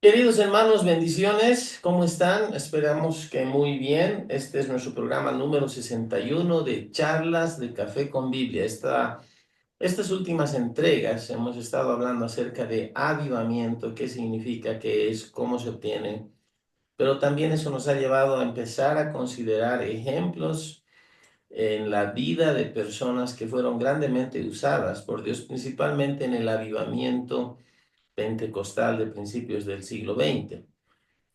Queridos hermanos, bendiciones, ¿cómo están? Esperamos que muy bien. Este es nuestro programa número 61 de charlas de Café con Biblia. Estas últimas entregas hemos estado hablando acerca de avivamiento, qué significa, qué es, cómo se obtiene, pero también eso nos ha llevado a empezar a considerar ejemplos en la vida de personas que fueron grandemente usadas por Dios, principalmente en el avivamiento pentecostal de principios del siglo XX.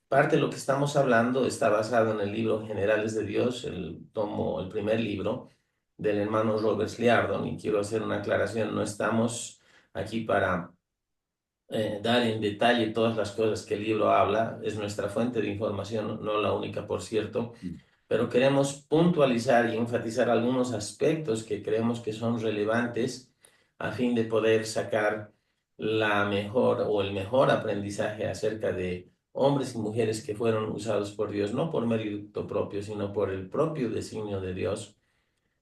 Parte de lo que estamos hablando está basado en el libro Generales de Dios, el primer libro del hermano Robert Liardon, y quiero hacer una aclaración, no estamos aquí para dar en detalle todas las cosas que el libro habla, es nuestra fuente de información, no la única, por cierto, pero queremos puntualizar y enfatizar algunos aspectos que creemos que son relevantes a fin de poder sacar la mejor o el mejor aprendizaje acerca de hombres y mujeres que fueron usados por Dios, no por mérito propio, sino por el propio designio de Dios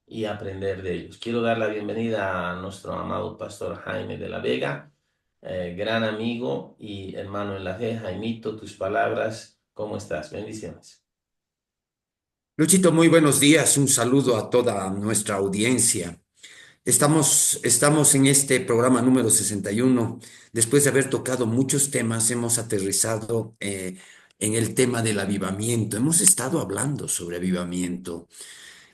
y aprender de ellos. Quiero dar la bienvenida a nuestro amado pastor Jaime de la Vega, gran amigo y hermano en la fe. Jaimito, tus palabras, ¿cómo estás? Bendiciones. Luchito, muy buenos días. Un saludo a toda nuestra audiencia. Estamos en este programa número 61. Después de haber tocado muchos temas, hemos aterrizado en el tema del avivamiento. Hemos estado hablando sobre avivamiento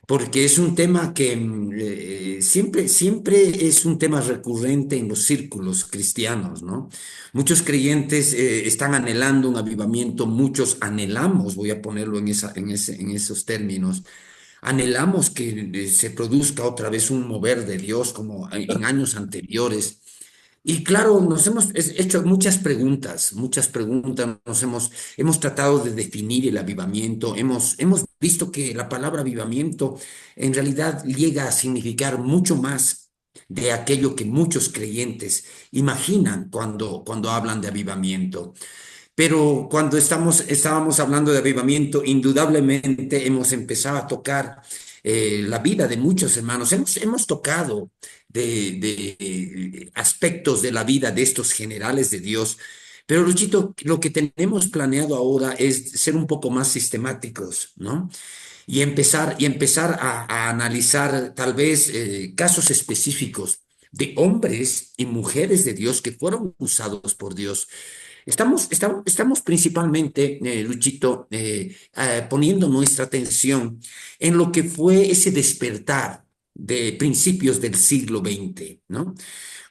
porque es un tema que siempre es un tema recurrente en los círculos cristianos, ¿no? Muchos creyentes están anhelando un avivamiento, muchos anhelamos, voy a ponerlo en esos términos. Anhelamos que se produzca otra vez un mover de Dios como en años anteriores. Y claro, nos hemos hecho muchas preguntas, hemos tratado de definir el avivamiento, hemos visto que la palabra avivamiento en realidad llega a significar mucho más de aquello que muchos creyentes imaginan cuando hablan de avivamiento. Pero cuando estábamos hablando de avivamiento, indudablemente hemos empezado a tocar la vida de muchos hermanos. Hemos tocado de aspectos de la vida de estos generales de Dios. Pero Luchito, lo que tenemos planeado ahora es ser un poco más sistemáticos, ¿no? Y empezar a analizar tal vez casos específicos de hombres y mujeres de Dios que fueron usados por Dios. Estamos principalmente, Luchito, poniendo nuestra atención en lo que fue ese despertar de principios del siglo XX, ¿no?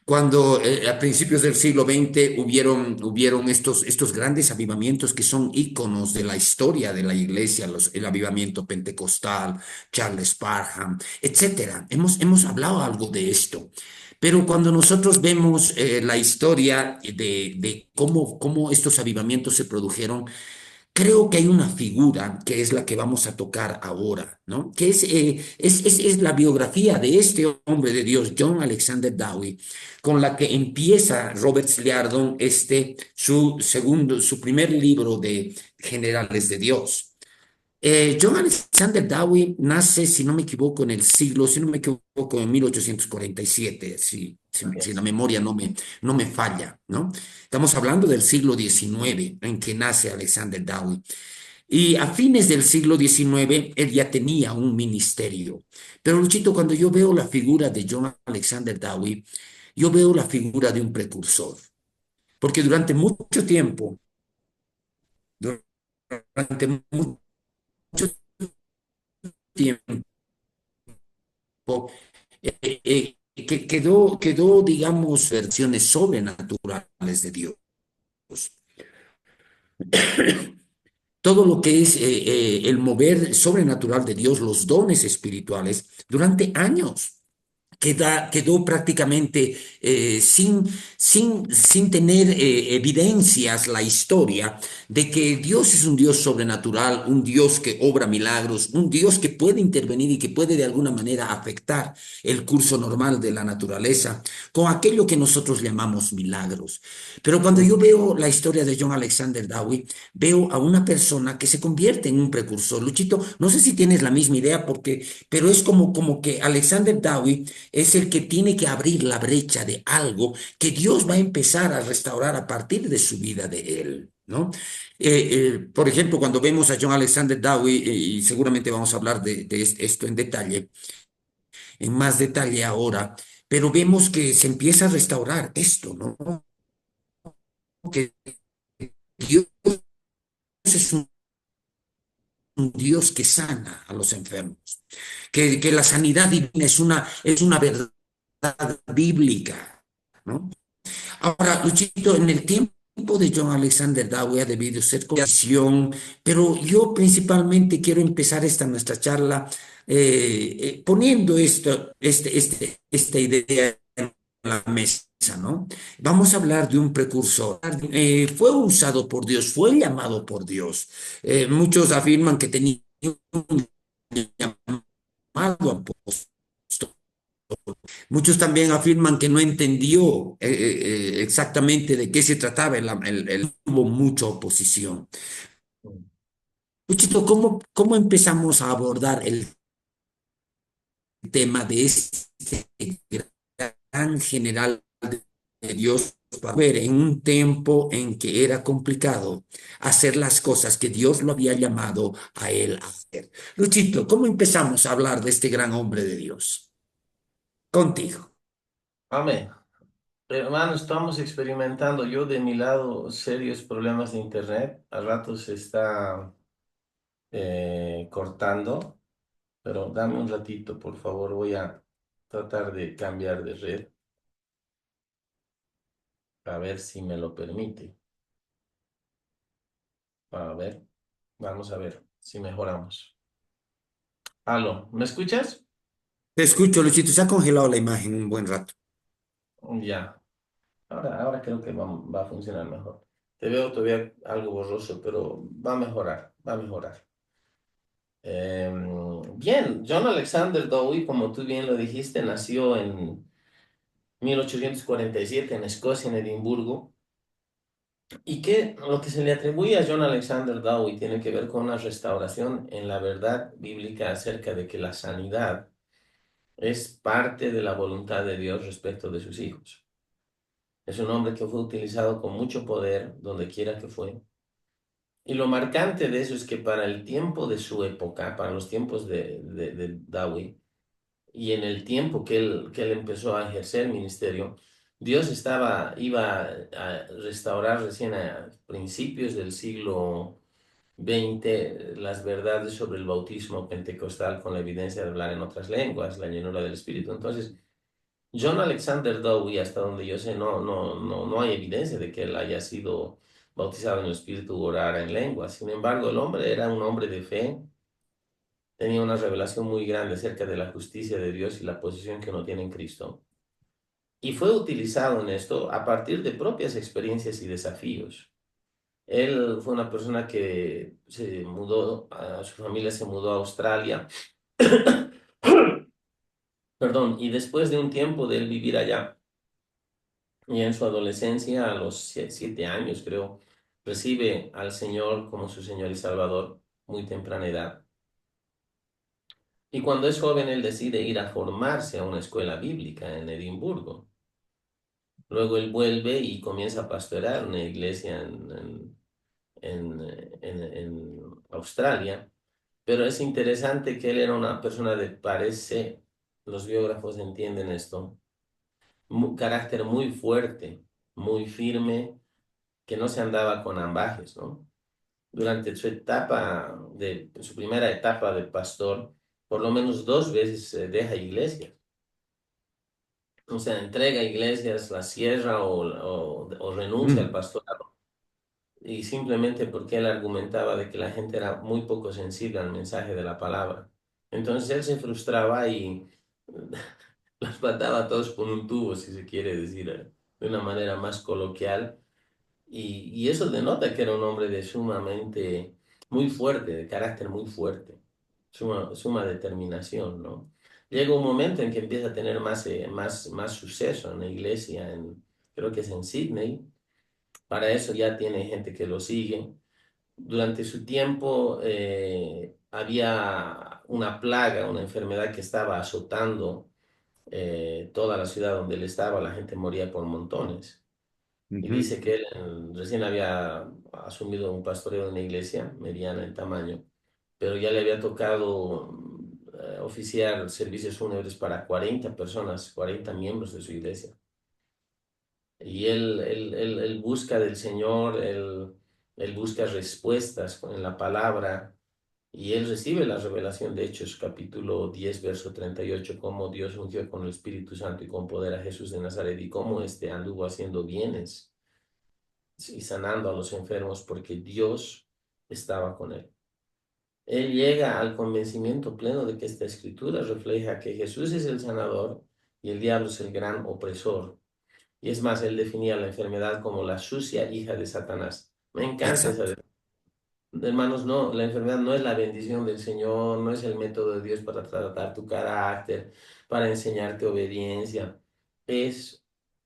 Cuando a principios del siglo XX hubieron estos grandes avivamientos que son íconos de la historia de la iglesia, el avivamiento pentecostal, Charles Parham, etcétera. Hemos hablado algo de esto. Pero cuando nosotros vemos la historia de cómo estos avivamientos se produjeron, creo que hay una figura que es la que vamos a tocar ahora, ¿no? Que es la biografía de este hombre de Dios, John Alexander Dowie, con la que empieza Robert Liardon, su primer libro de Generales de Dios. John Alexander Dowie nace, si no me equivoco, en 1847, si la memoria no me falla, ¿no? Estamos hablando del siglo XIX en que nace Alexander Dowie. Y a fines del siglo XIX, él ya tenía un ministerio. Pero, Luchito, cuando yo veo la figura de John Alexander Dowie, yo veo la figura de un precursor. Porque durante mucho tiempo, quedó, digamos, versiones sobrenaturales de Dios. Todo lo que es el mover sobrenatural de Dios, los dones espirituales, durante años quedó prácticamente sin tener evidencias la historia de que Dios es un Dios sobrenatural, un Dios que obra milagros, un Dios que puede intervenir y que puede de alguna manera afectar el curso normal de la naturaleza con aquello que nosotros llamamos milagros. Pero cuando yo veo la historia de John Alexander Dowie, veo a una persona que se convierte en un precursor. Luchito, no sé si tienes la misma idea, pero es como que Alexander Dowie es el que tiene que abrir la brecha de algo que Dios va a empezar a restaurar a partir de su vida de él. ¿no? Por ejemplo, cuando vemos a John Alexander Dowie, y seguramente vamos a hablar de esto en detalle, en más detalle ahora, pero vemos que se empieza a restaurar esto, ¿no? Que Dios es un Dios que sana a los enfermos, que la sanidad divina es una verdad bíblica, ¿no? Ahora, Luchito, en el tiempo de John Alexander Dowie ha debido ser condición, pero yo principalmente quiero empezar esta nuestra charla poniendo esta idea en la mesa, ¿no? Vamos a hablar de un precursor. Fue usado por Dios, fue llamado por Dios. Muchos afirman que tenía un llamado apóstol. Muchos también afirman que no entendió exactamente de qué se trataba, hubo mucha oposición. Luchito, ¿cómo empezamos a abordar el tema de este gran general de Dios para ver en un tiempo en que era complicado hacer las cosas que Dios lo había llamado a él a hacer? Luchito, ¿cómo empezamos a hablar de este gran hombre de Dios? Contigo. Amén. Hermano, estamos experimentando yo de mi lado serios problemas de internet. Al rato se está cortando, pero dame un ratito, por favor. Voy a tratar de cambiar de red, a ver si me lo permite. A ver, vamos a ver si mejoramos. Aló, ¿me escuchas? Te escucho, Luchito, se ha congelado la imagen un buen rato. Ya, ahora creo que va a funcionar mejor. Te veo todavía algo borroso, pero va a mejorar, va a mejorar. Bien, John Alexander Dowie, como tú bien lo dijiste, nació en 1847 en Escocia, en Edimburgo. Y que lo que se le atribuye a John Alexander Dowie tiene que ver con una restauración en la verdad bíblica acerca de que la sanidad es parte de la voluntad de Dios respecto de sus hijos. Es un hombre que fue utilizado con mucho poder donde quiera que fue. Y lo marcante de eso es que para el tiempo de su época, para los tiempos de Dowie, y en el tiempo que él empezó a ejercer el ministerio, Dios iba a restaurar recién a principios del siglo XX las verdades sobre el bautismo pentecostal con la evidencia de hablar en otras lenguas, la llenura del Espíritu. Entonces, John Alexander Dowie, hasta donde yo sé, no hay evidencia de que él haya sido bautizado en el Espíritu o orara en lenguas. Sin embargo, el hombre era un hombre de fe, tenía una revelación muy grande acerca de la justicia de Dios y la posición que uno tiene en Cristo. Y fue utilizado en esto a partir de propias experiencias y desafíos. Él fue una persona que se mudó, su familia se mudó a Australia, perdón, y después de un tiempo de él vivir allá, y en su adolescencia, a los 7 años creo, recibe al Señor como su Señor y Salvador, muy temprana edad. Y cuando es joven, él decide ir a formarse a una escuela bíblica en Edimburgo. Luego él vuelve y comienza a pastorear una iglesia en Australia. Pero es interesante que él era una persona parece, los biógrafos entienden esto, carácter muy fuerte, muy firme, que no se andaba con ambajes, ¿no? Durante su primera etapa de pastor, por lo menos 2 veces deja iglesias. O sea, entrega iglesias, las cierra o renuncia al Mm. pastorado. Y simplemente porque él argumentaba de que la gente era muy poco sensible al mensaje de la palabra. Entonces él se frustraba y los mataba a todos por un tubo, si se quiere decir de una manera más coloquial. Y eso denota que era un hombre de sumamente, muy fuerte, de carácter muy fuerte, suma determinación, ¿no? Llega un momento en que empieza a tener más suceso en la iglesia, creo que es en Sydney. Para eso ya tiene gente que lo sigue. Durante su tiempo había una plaga, una enfermedad que estaba azotando toda la ciudad donde él estaba. La gente moría por montones. y Ujú. dice que él recién había asumido un pastoreo de una iglesia mediana en tamaño, pero ya le había tocado oficiar servicios fúnebres para 40 personas, 40 miembros de su iglesia. Y él busca del Señor, él busca respuestas en la palabra y él recibe la revelación de Hechos, capítulo 10 verso 38 cómo Dios ungió con el Espíritu Santo y con poder a Jesús de Nazaret y cómo éste anduvo haciendo bienes y sanando a los enfermos porque Dios estaba con él. Él llega al convencimiento pleno de que esta escritura refleja que Jesús es el sanador y el diablo es el gran opresor. Y es más, él definía la enfermedad como la sucia hija de Satanás. Me encanta esa. Exacto, Hermanos, no, la enfermedad no es la bendición del Señor, no es el método de Dios para tratar tu carácter, para enseñarte obediencia. Es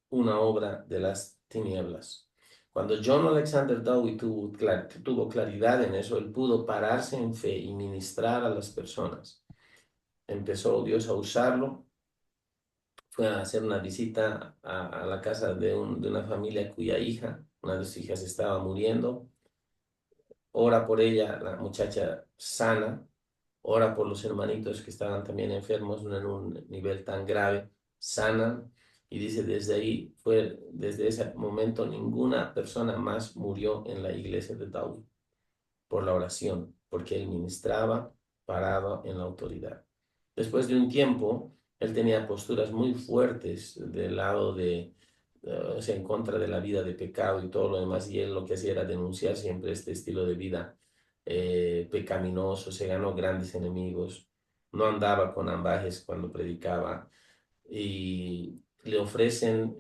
una obra de las tinieblas. Cuando John Alexander Dowie tuvo claridad en eso, él pudo pararse en fe y ministrar a las personas. Empezó Dios a usarlo, fue a hacer una visita a la casa de una familia cuya hija, una de sus hijas estaba muriendo. Ora por ella, la muchacha sana, ora por los hermanitos que estaban también enfermos en un nivel tan grave, sanan. Y dice, desde ese momento, ninguna persona más murió en la iglesia de Daud por la oración, porque él ministraba parado en la autoridad. Después de un tiempo, él tenía posturas muy fuertes del lado o sea, en contra de la vida de pecado y todo lo demás, y él lo que hacía era denunciar siempre este estilo de vida pecaminoso, se ganó grandes enemigos, no andaba con ambajes cuando predicaba, y le ofrecen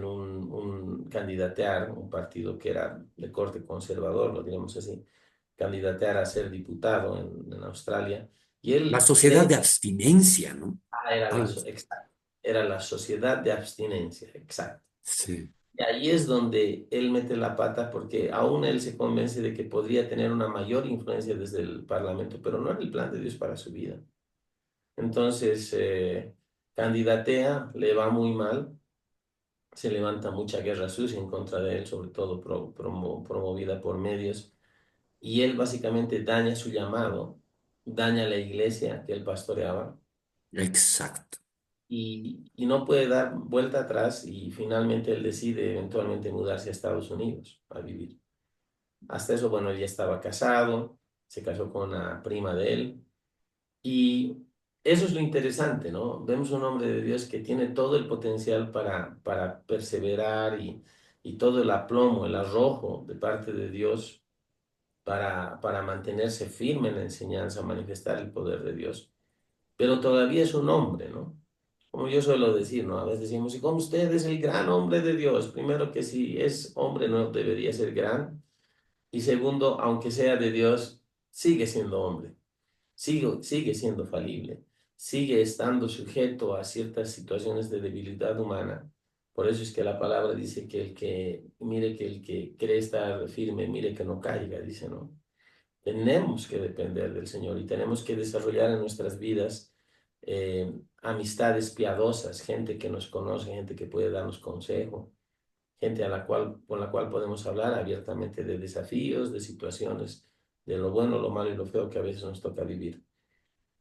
un candidatear, un partido que era de corte conservador, lo diremos así, candidatear a ser diputado en Australia, y la él sociedad de abstinencia, ¿no? Algo así. exacto, era la sociedad de abstinencia, exacto. Sí, Y ahí es donde él mete la pata porque aún él se convence de que podría tener una mayor influencia desde el Parlamento, pero no era el plan de Dios para su vida. Entonces, candidatea, le va muy mal, se levanta mucha guerra sucia en contra de él, sobre todo promovida por medios, y él básicamente daña su llamado, daña la iglesia que él pastoreaba, exacto. y no puede dar vuelta atrás y finalmente él decide eventualmente mudarse a Estados Unidos a vivir. Hasta eso, bueno, él ya estaba casado, se casó con una prima de él. Y eso es lo interesante, ¿no? Vemos un hombre de Dios que tiene todo el potencial para perseverar y todo el aplomo, el arrojo de parte de Dios para mantenerse firme en la enseñanza, manifestar el poder de Dios. Pero todavía es un hombre, ¿no? Como yo suelo decir, ¿no? A veces decimos, ¿y cómo usted es el gran hombre de Dios? Primero que si es hombre no debería ser gran. Y segundo, aunque sea de Dios, sigue siendo hombre. Sigue siendo falible, sigue estando sujeto a ciertas situaciones de debilidad humana. Por eso es que la palabra dice mire que el que cree estar firme, mire que no caiga, dice, ¿no? Tenemos que depender del Señor y tenemos que desarrollar en nuestras vidas amistades piadosas, gente que nos conoce, gente que puede darnos consejo, gente con la cual podemos hablar abiertamente de desafíos, de situaciones, de lo bueno, lo malo y lo feo que a veces nos toca vivir.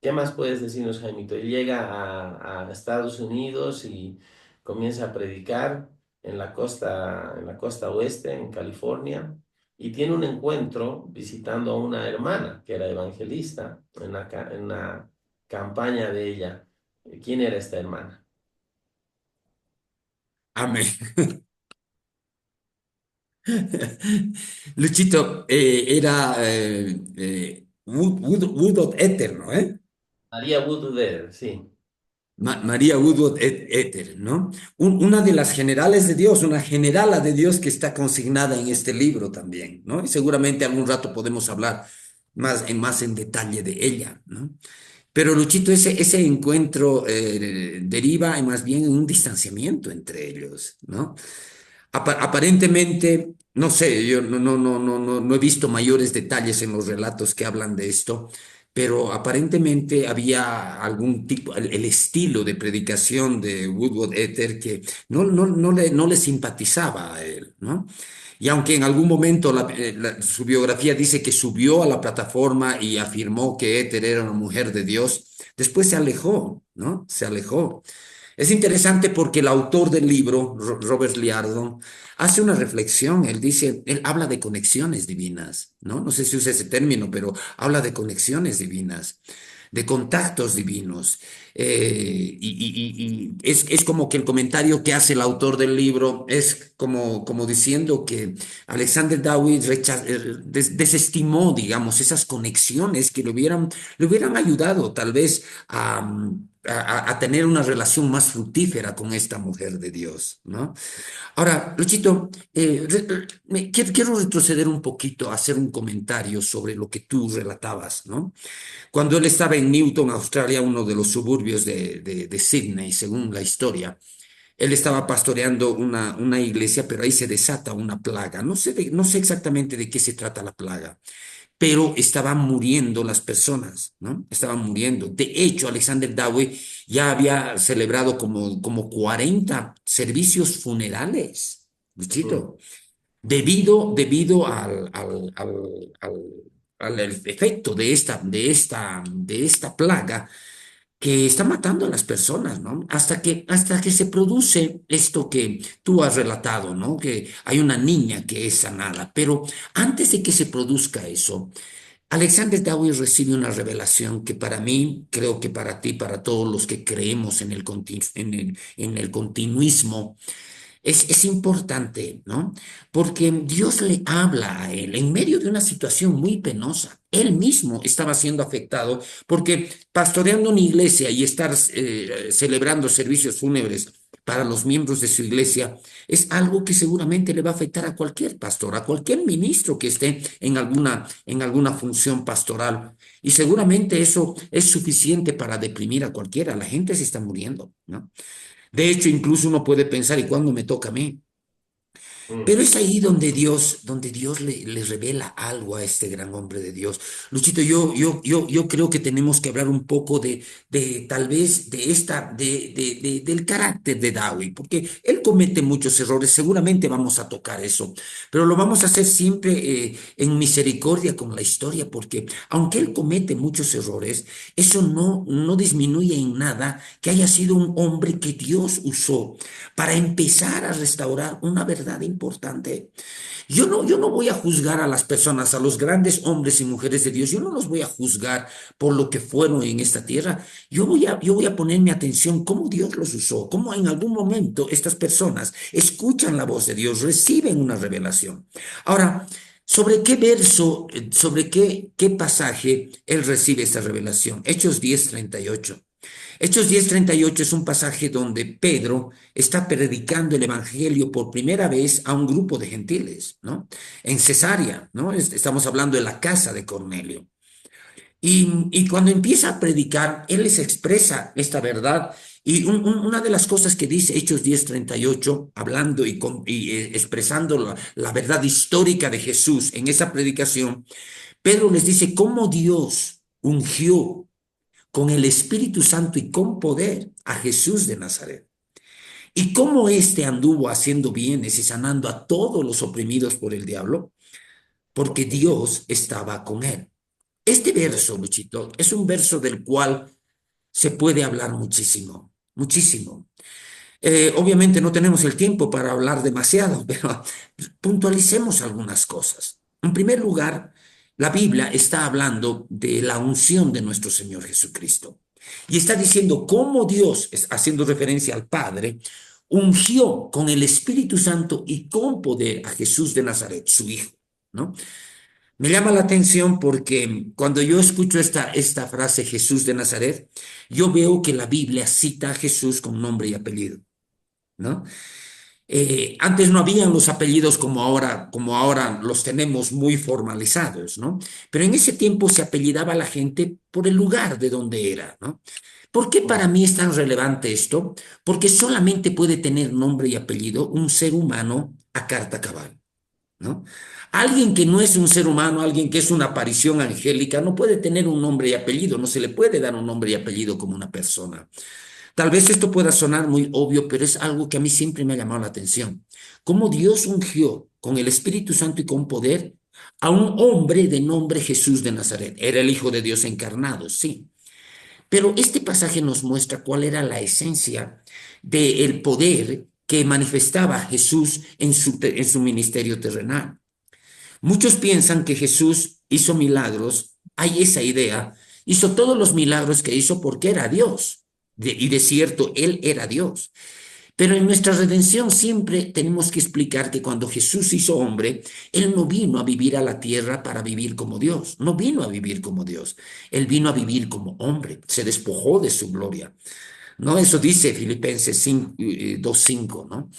¿Qué más puedes decirnos, Jaimito? Él llega a Estados Unidos y comienza a predicar en la costa oeste, en California, y tiene un encuentro visitando a una hermana que era evangelista en una campaña de ella. ¿Quién era esta hermana? Amén. Luchito, era Woodward Ether, ¿no? María Woodward, sí. María Woodward Ether, ¿no? Una de las generales de Dios, una generala de Dios que está consignada en este libro también, ¿no? Y seguramente algún rato podemos hablar más en detalle de ella, ¿no? Pero Luchito, ese encuentro deriva más bien en un distanciamiento entre ellos, ¿no? Aparentemente, no sé, yo no he visto mayores detalles en los relatos que hablan de esto, pero aparentemente había algún tipo, el estilo de predicación de Woodward Ether que no le simpatizaba a él, ¿no? Y aunque en algún momento su biografía dice que subió a la plataforma y afirmó que Ether era una mujer de Dios, después se alejó, ¿no? Se alejó. Es interesante porque el autor del libro, Robert Liardon, hace una reflexión. Él dice, él habla de conexiones divinas, ¿no? No sé si usa ese término, pero habla de conexiones divinas, de contactos divinos. Y es como que el comentario que hace el autor del libro es como diciendo que Alexander Dowie desestimó, digamos, esas conexiones que le hubieran ayudado tal vez a tener una relación más fructífera con esta mujer de Dios, ¿no? Ahora, Luchito, quiero retroceder un poquito a hacer un comentario sobre lo que tú relatabas, ¿no? Cuando él estaba en Newton, Australia, uno de los suburbios de Sydney, según la historia, él estaba pastoreando una iglesia, pero ahí se desata una plaga. No sé exactamente de qué se trata la plaga, pero estaban muriendo las personas, ¿no? Estaban muriendo. De hecho, Alexander Dowie ya había celebrado como 40 servicios funerales, Mm. Luchito, debido al efecto de esta plaga que está matando a las personas, ¿no? Hasta que se produce esto que tú has relatado, ¿no? Que hay una niña que es sanada, pero antes de que se produzca eso, Alexander Dowie recibe una revelación que para mí, creo que para ti, para todos los que creemos en en el continuismo, es importante, ¿no? Porque Dios le habla a él en medio de una situación muy penosa. Él mismo estaba siendo afectado porque pastoreando una iglesia y estar celebrando servicios fúnebres para los miembros de su iglesia es algo que seguramente le va a afectar a cualquier pastor, a cualquier ministro que esté en alguna función pastoral. Y seguramente eso es suficiente para deprimir a cualquiera. La gente se está muriendo, ¿no? De hecho, incluso uno puede pensar, ¿y cuándo me toca a mí? Mm. Pero es ahí donde Dios le revela algo a este gran hombre de Dios. Luchito, yo creo que tenemos que hablar un poco de tal vez del carácter de Dawi, porque él comete muchos errores, seguramente vamos a tocar eso, pero lo vamos a hacer siempre en misericordia con la historia, porque aunque él comete muchos errores, eso no disminuye en nada que haya sido un hombre que Dios usó para empezar a restaurar una verdad importante. Yo no voy a juzgar a las personas, a los grandes hombres y mujeres de Dios, yo no los voy a juzgar por lo que fueron en esta tierra. Yo voy a poner mi atención cómo Dios los usó, cómo en algún momento estas personas escuchan la voz de Dios, reciben una revelación. Ahora, ¿sobre qué verso, sobre qué pasaje él recibe esta revelación? Hechos 10:38. Hechos 10:38 es un pasaje donde Pedro está predicando el evangelio por primera vez a un grupo de gentiles, ¿no? En Cesarea, ¿no? Estamos hablando de la casa de Cornelio. Y cuando empieza a predicar, él les expresa esta verdad. Y una de las cosas que dice Hechos 10:38, hablando expresando la verdad histórica de Jesús en esa predicación, Pedro les dice cómo Dios ungió con el Espíritu Santo y con poder a Jesús de Nazaret. ¿Y cómo éste anduvo haciendo bienes y sanando a todos los oprimidos por el diablo? Porque Dios estaba con él. Este verso, Luchito, es un verso del cual se puede hablar muchísimo, muchísimo. Obviamente no tenemos el tiempo para hablar demasiado, pero puntualicemos algunas cosas. En primer lugar, la Biblia está hablando de la unción de nuestro Señor Jesucristo. Y está diciendo cómo Dios, haciendo referencia al Padre, ungió con el Espíritu Santo y con poder a Jesús de Nazaret, su Hijo, ¿no? Me llama la atención porque cuando yo escucho esta frase Jesús de Nazaret, yo veo que la Biblia cita a Jesús con nombre y apellido, ¿no? Antes no habían los apellidos como ahora los tenemos muy formalizados, ¿no? Pero en ese tiempo se apellidaba a la gente por el lugar de donde era, ¿no? ¿Por qué Mm. para mí es tan relevante esto? Porque solamente puede tener nombre y apellido un ser humano a carta cabal. ¿no? Alguien que no es un ser humano, alguien que es una aparición angélica, no puede tener un nombre y apellido, no se le puede dar un nombre y apellido como una persona. Tal vez esto pueda sonar muy obvio, pero es algo que a mí siempre me ha llamado la atención. Cómo Dios ungió con el Espíritu Santo y con poder a un hombre de nombre Jesús de Nazaret. Era el Hijo de Dios encarnado, sí. Pero este pasaje nos muestra cuál era la esencia del poder que manifestaba Jesús en su ministerio terrenal. Muchos piensan que Jesús hizo milagros, hay esa idea, hizo todos los milagros que hizo porque era Dios. Y de cierto, Él era Dios. Pero en nuestra redención siempre tenemos que explicar que cuando Jesús hizo hombre, Él no vino a vivir a la tierra para vivir como Dios, no vino a vivir como Dios, Él vino a vivir como hombre, se despojó de su gloria, ¿no? Eso dice Filipenses 2:5, ¿no?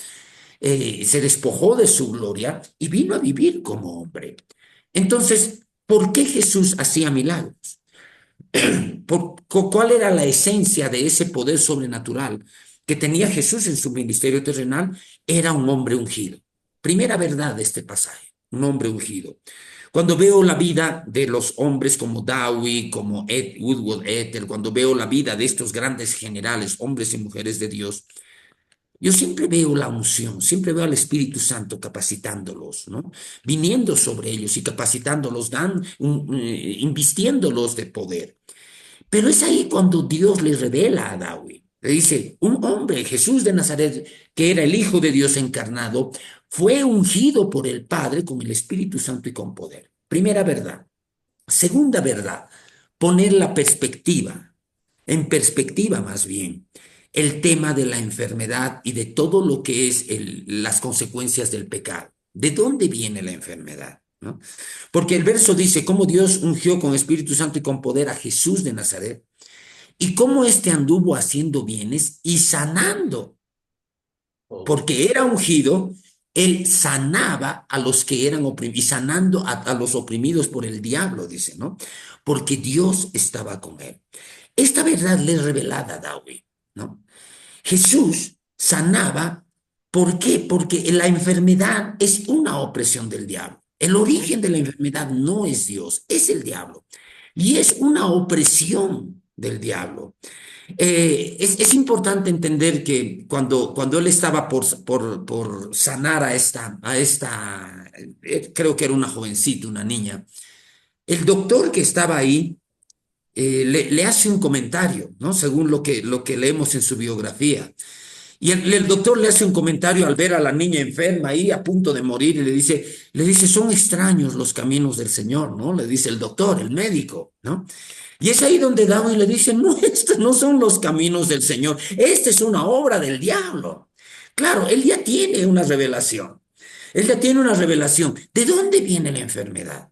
Se despojó de su gloria y vino a vivir como hombre. Entonces, ¿por qué Jesús hacía milagros? ¿Cuál era la esencia de ese poder sobrenatural que tenía Jesús en su ministerio terrenal? Era un hombre ungido. Primera verdad de este pasaje, un hombre ungido. Cuando veo la vida de los hombres como Dowie, como Woodward Ethel, cuando veo la vida de estos grandes generales, hombres y mujeres de Dios, yo siempre veo la unción, siempre veo al Espíritu Santo capacitándolos, ¿no? Viniendo sobre ellos y capacitándolos, invistiéndolos de poder. Pero es ahí cuando Dios le revela a David. Le dice, un hombre, Jesús de Nazaret, que era el Hijo de Dios encarnado, fue ungido por el Padre con el Espíritu Santo y con poder. Primera verdad. Segunda verdad, poner la perspectiva, en perspectiva más bien, el tema de la enfermedad y de todo lo que es las consecuencias del pecado. ¿De dónde viene la enfermedad? ¿No? Porque el verso dice cómo Dios ungió con Espíritu Santo y con poder a Jesús de Nazaret y cómo éste anduvo haciendo bienes y sanando, Oh, porque era ungido, él sanaba a los que eran oprimidos y sanando a los oprimidos por el diablo, dice, ¿no? Porque Dios estaba con él. Esta verdad le es revelada a David, ¿no? Jesús sanaba, ¿por qué? Porque la enfermedad es una opresión del diablo. El origen de la enfermedad no es Dios, es el diablo. Y es una opresión del diablo. Es importante entender que cuando él estaba por sanar creo que era una jovencita, una niña, el doctor que estaba ahí le hace un comentario, ¿no? Según lo que leemos en su biografía. Y el doctor le hace un comentario al ver a la niña enferma ahí a punto de morir y le dice, son extraños los caminos del Señor, ¿no? Le dice el doctor, el médico, ¿no? Y es ahí donde David le dice, no, estos no son los caminos del Señor, esta es una obra del diablo. Claro, él ya tiene una revelación, él ya tiene una revelación. ¿De dónde viene la enfermedad?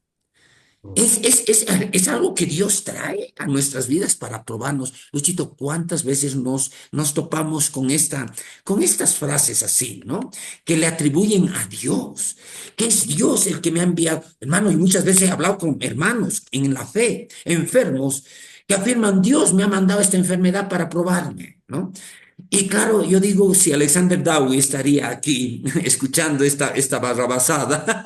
oh. Es algo que Dios trae a nuestras vidas para probarnos. Luchito, ¿cuántas veces nos topamos con estas frases así, ¿no? Que le atribuyen a Dios, que es Dios el que me ha enviado. Hermano, y muchas veces he hablado con hermanos en la fe, enfermos, que afirman, Dios me ha mandado esta enfermedad para probarme, ¿no? Y claro, yo digo, si Alexander Dowie estaría aquí escuchando esta barrabasada,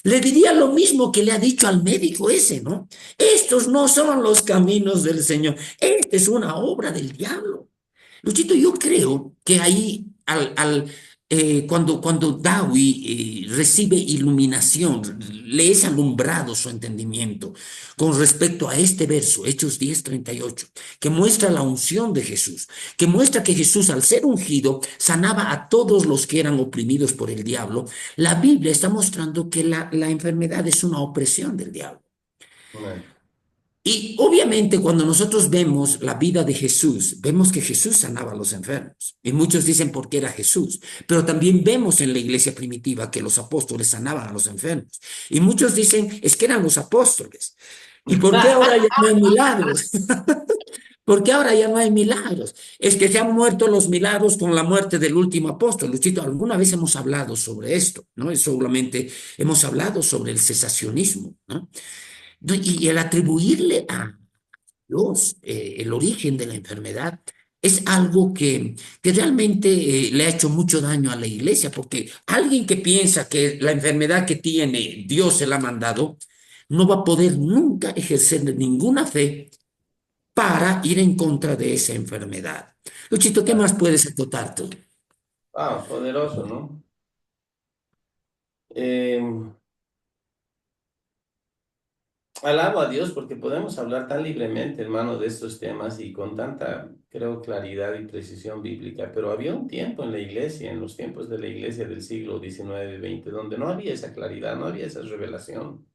le diría lo mismo que le ha dicho al médico ese, ¿no? Estos no son los caminos del Señor. Esta es una obra del diablo. Luchito, yo creo que ahí, cuando Dawi recibe iluminación, le es alumbrado su entendimiento con respecto a este verso, Hechos 10:38, que muestra la unción de Jesús, que muestra que Jesús, al ser ungido, sanaba a todos los que eran oprimidos por el diablo. La Biblia está mostrando que la enfermedad es una opresión del diablo. Bueno, Y obviamente cuando nosotros vemos la vida de Jesús, vemos que Jesús sanaba a los enfermos. Y muchos dicen porque era Jesús. Pero también vemos en la iglesia primitiva que los apóstoles sanaban a los enfermos. Y muchos dicen es que eran los apóstoles. ¿Y por qué ahora ya no hay milagros? ¿Por qué ahora ya no hay milagros? Es que se han muerto los milagros con la muerte del último apóstol. Luchito, alguna vez hemos hablado sobre esto, ¿no? Es solamente hemos hablado sobre el cesacionismo, ¿no? Y el atribuirle a Dios el origen de la enfermedad es algo que realmente le ha hecho mucho daño a la iglesia, porque alguien que piensa que la enfermedad que tiene Dios se la ha mandado, no va a poder nunca ejercer ninguna fe para ir en contra de esa enfermedad. Luchito, ¿qué Ah, más puedes acotar tú? wow, poderoso, ¿no? Em, Alabo a Dios porque podemos hablar tan libremente, hermano, de estos temas y con tanta, creo, claridad y precisión bíblica. Pero había un tiempo en la iglesia, en los tiempos de la iglesia del siglo XIX y XX, donde no había esa claridad, no había esa revelación.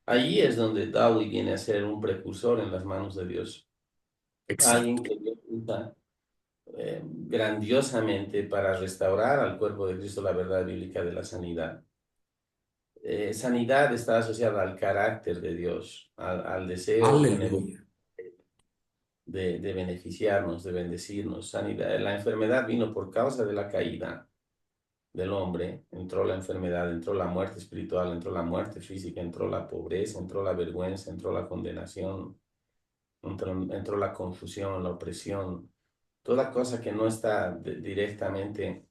Allí es donde Dawi viene a ser un precursor en las manos de Dios. Alguien Exacto. que Dios usa grandiosamente para restaurar al cuerpo de Cristo la verdad bíblica de la sanidad. Sanidad está asociada al carácter de Dios, al deseo benevolente Aleluya. de beneficiarnos, de bendecirnos. Sanidad, la enfermedad vino por causa de la caída del hombre. Entró la enfermedad, entró la muerte espiritual, entró la muerte física, entró la pobreza, entró la vergüenza, entró la condenación, entró la confusión, la opresión. Toda cosa que no está directamente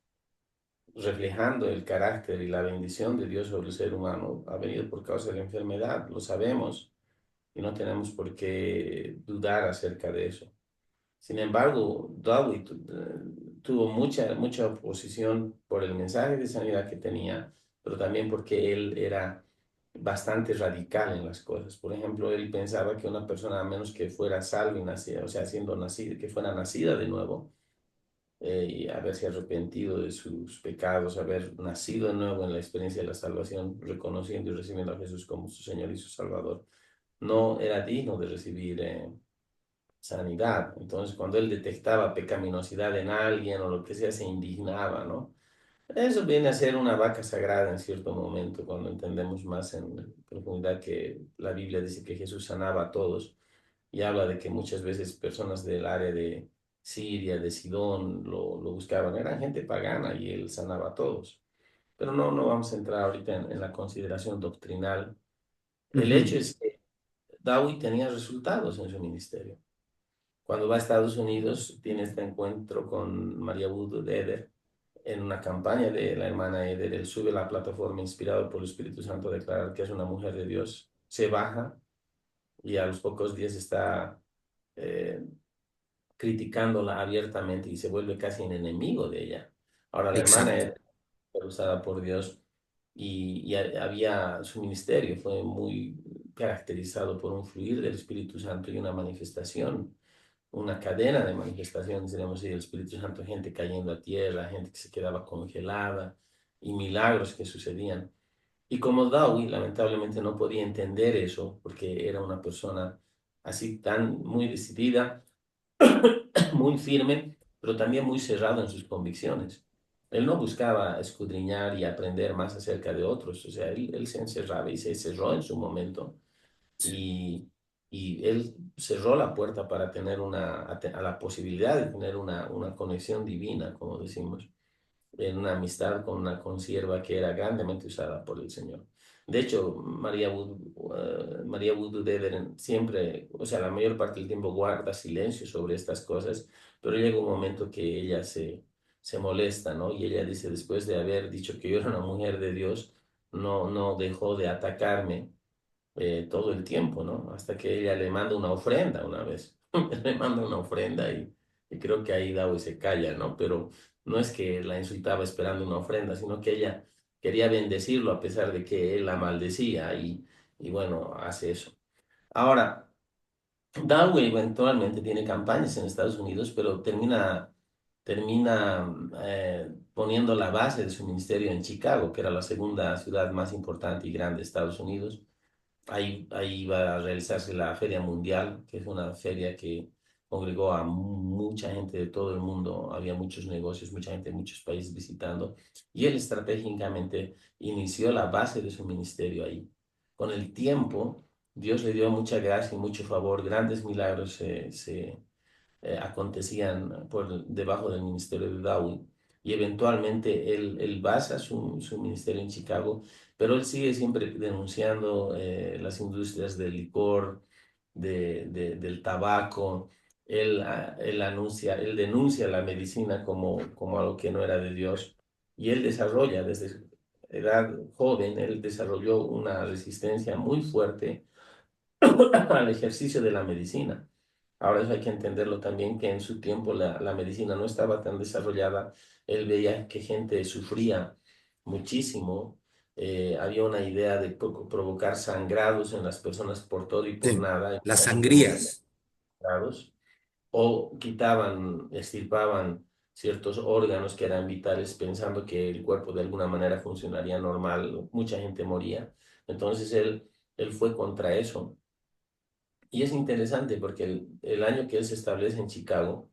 reflejando el carácter y la bendición de Dios sobre el ser humano ha venido por causa de la enfermedad. Lo sabemos y no tenemos por qué dudar acerca de eso. Sin embargo, Darwin tuvo mucha oposición por el mensaje de sanidad que tenía, pero también porque él era bastante radical en las cosas. Por ejemplo, él pensaba que una persona, a menos que fuera salva y nacida, o sea, siendo nacida, que fuera nacida de nuevo, y haberse arrepentido de sus pecados, haber nacido de nuevo en la experiencia de la salvación, reconociendo y recibiendo a Jesús como su Señor y su Salvador, no era digno de recibir sanidad. Entonces, cuando él detectaba pecaminosidad en alguien o lo que sea, se indignaba, ¿no? Eso viene a ser una vaca sagrada en cierto momento, cuando entendemos más en profundidad que la Biblia dice que Jesús sanaba a todos y habla de que muchas veces personas del área de Siria, de Sidón, lo buscaban. Eran gente pagana y él sanaba a todos. Pero no vamos a entrar ahorita en la consideración doctrinal. El hecho Ujú. es que Dawi tenía resultados en su ministerio. Cuando va a Estados Unidos, tiene este encuentro con María Wood Eder en una campaña de la hermana Eder. Él sube a la plataforma inspirado por el Espíritu Santo a declarar que es una mujer de Dios. Se baja y a los pocos días está eh, criticándola abiertamente y se vuelve casi un enemigo de ella. Ahora, la hermana Exacto. era usada por Dios había su ministerio, fue muy caracterizado por un fluir del Espíritu Santo y una manifestación, una cadena de manifestaciones, digamos así, del Espíritu Santo, gente cayendo a tierra, gente que se quedaba congelada y milagros que sucedían. Y como Dawi lamentablemente no podía entender eso porque era una persona así tan muy decidida, muy firme, pero también muy cerrado en sus convicciones. Él no buscaba escudriñar y aprender más acerca de otros, o sea, él se encerraba y se cerró en su momento y, y él cerró la puerta para tener a la posibilidad de tener una conexión divina, como decimos, en una amistad con una consierva que era grandemente usada por el Señor. De hecho, María Wood Dederen siempre, o sea, la mayor parte del tiempo guarda silencio sobre estas cosas, pero llega un momento que ella se molesta, ¿no? Y ella dice, después de haber dicho que yo era una mujer de Dios, no dejó de atacarme todo el tiempo, ¿no? Hasta que ella le manda una ofrenda una vez. Le manda una ofrenda y creo que ahí Dawi se calla, ¿no? Pero no es que la insultaba esperando una ofrenda, sino que ella quería bendecirlo a pesar de que él la maldecía y bueno, hace eso. Ahora, Dawi eventualmente tiene campañas en Estados Unidos, pero termina poniendo la base de su ministerio en Chicago, que era la segunda ciudad más importante y grande de Estados Unidos. Ahí va a realizarse la Feria Mundial, que es una feria que congregó a mucha gente de todo el mundo. Había muchos negocios, mucha gente de muchos países visitando. Y él estratégicamente inició la base de su ministerio ahí. Con el tiempo, Dios le dio mucha gracia y mucho favor. Grandes milagros acontecían por debajo del ministerio de Darwin. Y eventualmente él basa su ministerio en Chicago, pero él sigue siempre denunciando las industrias del licor, del tabaco, él denuncia la medicina como algo que no era de Dios y él desarrolla desde su edad joven, él desarrolló una resistencia muy fuerte al ejercicio de la medicina. Ahora eso hay que entenderlo también, que en su tiempo la medicina no estaba tan desarrollada. Él veía que gente sufría muchísimo. Había una idea de provocar sangrados en las personas por todo y por Sí, nada. Y las la gente moría sangrías. sangrados. O quitaban, extirpaban ciertos órganos que eran vitales pensando que el cuerpo de alguna manera funcionaría normal. Mucha gente moría. Entonces él fue contra eso. Y es interesante porque el año que él se establece en Chicago,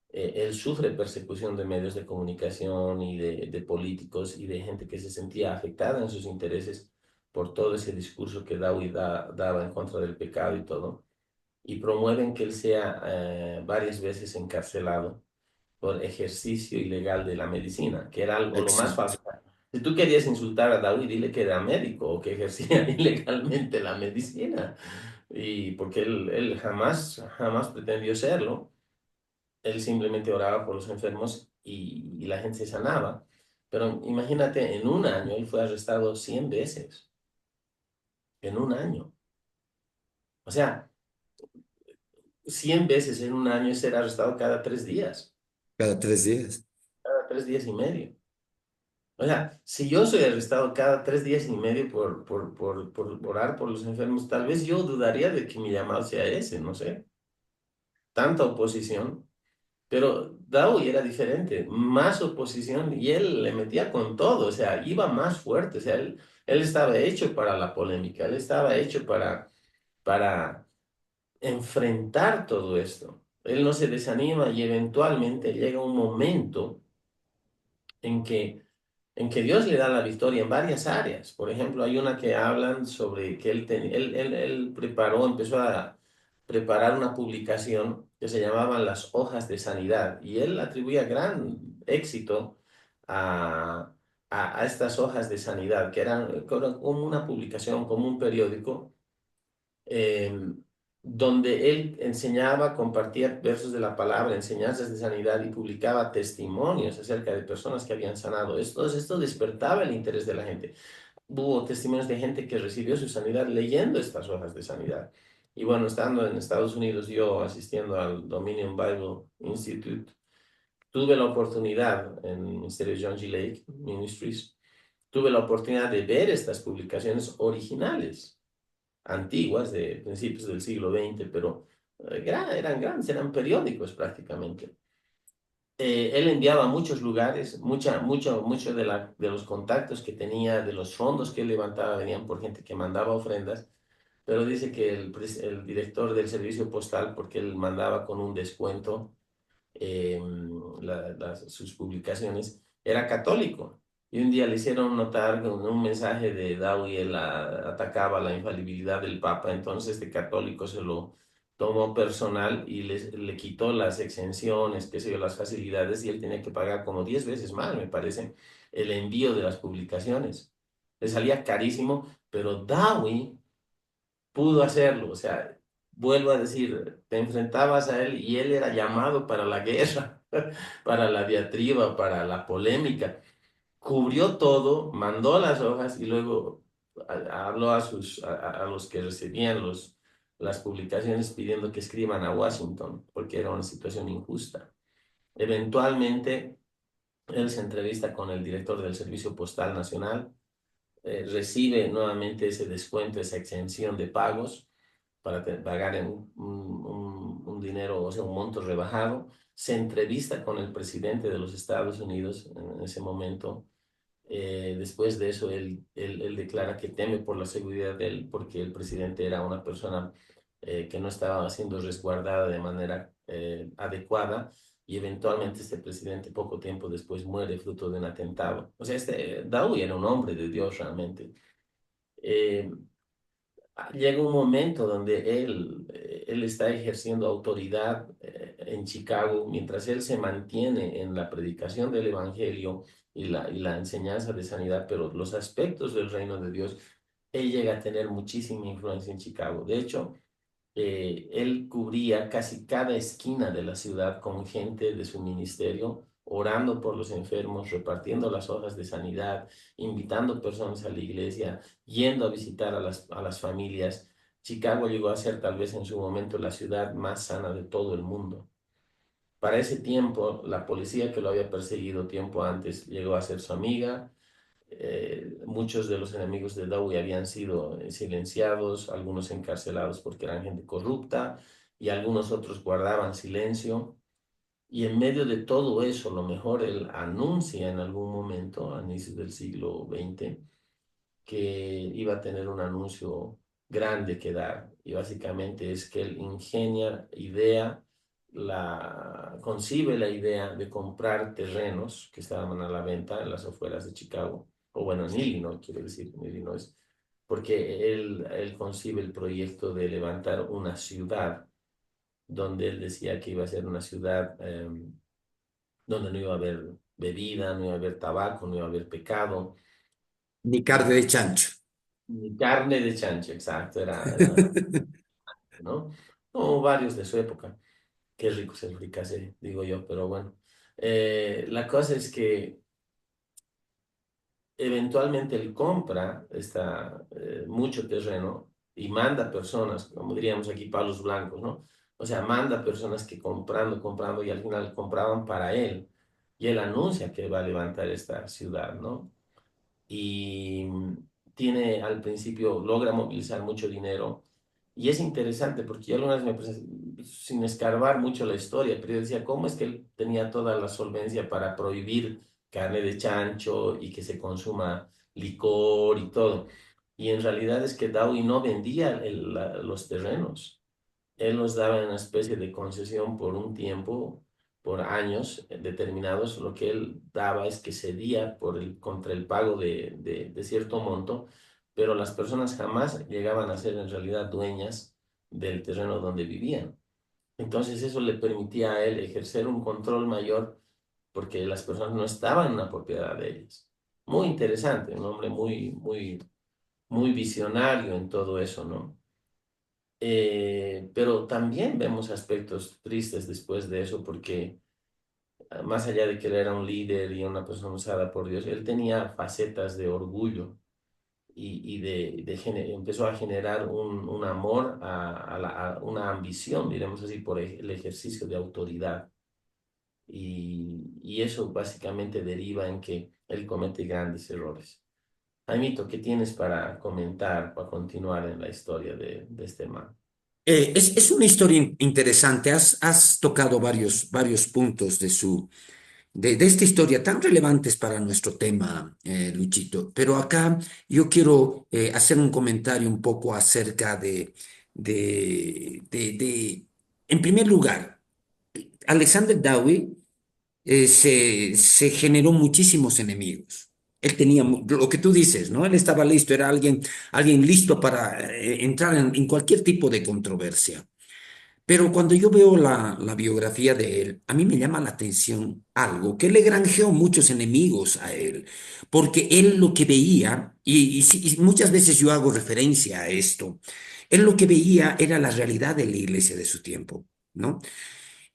él sufre persecución de medios de comunicación y de políticos y de gente que se sentía afectada en sus intereses por todo ese discurso que Dowie daba en contra del pecado y todo. Y promueven que él sea varias veces encarcelado por ejercicio ilegal de la medicina, que era algo lo más Exacto. fácil. Si tú querías insultar a David, dile que era médico o que ejercía ilegalmente la medicina. Y porque él jamás pretendió serlo. Él simplemente oraba por los enfermos y la gente se sanaba. Pero imagínate, en un año él fue arrestado 100 veces. En un año. O sea, 100 veces en un año es ser arrestado cada 3 días. Cada 3 días. Cada 3 días y medio. O sea, si yo soy arrestado cada 3 días y medio por orar por los enfermos, tal vez yo dudaría de que mi llamado sea ese, no sé. Tanta oposición. Pero Dowie era diferente, más oposición y él le metía con todo, o sea, iba más fuerte, o sea, él estaba hecho para la polémica, él estaba hecho para enfrentar todo esto. Él no se desanima y eventualmente llega un momento en que Dios le da la victoria en varias áreas. Por ejemplo, hay una que hablan sobre que él preparó, empezó a preparar una publicación que se llamaban Las Hojas de Sanidad y él atribuía gran éxito a, a estas hojas de sanidad, que eran como una publicación, como un periódico eh, donde él enseñaba, compartía versos de la palabra, enseñanzas de sanidad y publicaba testimonios acerca de personas que habían sanado. Esto despertaba el interés de la gente. Hubo testimonios de gente que recibió su sanidad leyendo estas hojas de sanidad. Y bueno, estando en Estados Unidos, yo asistiendo al Dominion Bible Institute, tuve la oportunidad en el Ministerio John G. Lake Ministries, tuve la oportunidad de ver estas publicaciones originales antiguas de principios del siglo XX, pero eran grandes, eran periódicos prácticamente. Él enviaba a muchos lugares, mucho de los contactos que tenía, de los fondos que él levantaba, venían por gente que mandaba ofrendas, pero dice que el director del servicio postal, porque él mandaba con un descuento, eh, sus publicaciones, era católico. Y un día le hicieron notar con un mensaje de Dowie, él atacaba la infalibilidad del Papa, entonces de católico se lo tomó personal y le quitó las exenciones, qué sé yo, las facilidades, y él tenía que pagar como 10 veces más, me parece, el envío de las publicaciones. Le salía carísimo, pero Dowie pudo hacerlo. O sea, vuelvo a decir, te enfrentabas a él y él era llamado para la guerra, para la diatriba, para la polémica. Cubrió todo, mandó las hojas y luego habló a los que recibían las publicaciones pidiendo que escriban a Washington, porque era una situación injusta. Eventualmente, él se entrevista con el director del Servicio Postal Nacional, recibe nuevamente ese descuento, esa exención de pagos para pagar en un dinero, o sea, un monto rebajado. Se entrevista con el presidente de los Estados Unidos en ese momento. Después de eso, él declara que teme por la seguridad de él porque el presidente era una persona que no estaba siendo resguardada de manera adecuada y eventualmente este presidente poco tiempo después muere fruto de un atentado. O sea, Dowie era un hombre de Dios realmente. Eh, Llega un momento donde él está ejerciendo autoridad en Chicago mientras él se mantiene en la predicación del Evangelio y la enseñanza de sanidad, pero los aspectos del reino de Dios, él llega a tener muchísima influencia en Chicago. De hecho, Él cubría casi cada esquina de la ciudad con gente de su ministerio, orando por los enfermos, repartiendo las hojas de sanidad, invitando personas a la iglesia, yendo a visitar a las familias. Chicago llegó a ser tal vez en su momento la ciudad más sana de todo el mundo. Para ese tiempo, la policía que lo había perseguido tiempo antes llegó a ser su amiga. Muchos de los enemigos de Dowie habían sido silenciados, algunos encarcelados porque eran gente corrupta y algunos otros guardaban silencio. Y en medio de todo eso, lo mejor él anuncia en algún momento, a inicios del siglo XX, que iba a tener un anuncio grande que dar. Y básicamente es que él ingenia, concibe la idea de comprar terrenos que estaban a la venta en las afueras de Chicago, o bueno, en Illinois, quiero decir, en Illinois, porque él concibe el proyecto de levantar una ciudad donde él decía que iba a ser una ciudad donde no iba a haber bebida, no iba a haber tabaco, no iba a haber pecado, Ni carne de chancho. ni carne de chancho, exacto, era ¿no? Como varios de su época. Qué rico es el fricasé, digo yo, pero bueno. La cosa es que eventualmente él compra mucho terreno y manda personas, como diríamos aquí, palos blancos, ¿no? O sea, manda personas que comprando y al final compraban para él. Y él anuncia que va a levantar esta ciudad, ¿no? Y tiene al principio, logra movilizar mucho dinero. Y es interesante porque yo alguna vez sin escarbar mucho la historia, pero yo decía, ¿cómo es que él tenía toda la solvencia para prohibir carne de chancho y que se consuma licor y todo? Y en realidad es que Dowie no vendía los terrenos. Él nos daba una especie de concesión por un tiempo, por años determinados. Lo que él daba es que cedía contra el pago de cierto monto, pero las personas jamás llegaban a ser en realidad dueñas del terreno donde vivían. Entonces eso le permitía a él ejercer un control mayor porque las personas no estaban en la propiedad de ellas. Muy interesante, un hombre muy visionario en todo eso, ¿no? Pero también vemos aspectos tristes después de eso, porque más allá de que él era un líder y una persona usada por Dios, él tenía facetas de orgullo y empezó a generar un amor, a una ambición, diremos así, por el ejercicio de autoridad. Y eso básicamente deriva en que él comete grandes errores. Jaimito, ¿qué tienes para comentar, para continuar en la historia de este man? Es una historia interesante. Has tocado varios puntos de esta historia tan relevantes para nuestro tema, Luchito. Pero acá yo quiero hacer un comentario un poco acerca en primer lugar, Alexander Dowie se generó muchísimos enemigos. Él tenía lo que tú dices, ¿no? Él estaba listo, era alguien listo para entrar en cualquier tipo de controversia. Pero cuando yo veo la biografía de él, a mí me llama la atención algo, que le granjeó muchos enemigos a él, porque él lo que veía, y muchas veces yo hago referencia a esto, él lo que veía era la realidad de la iglesia de su tiempo, ¿no?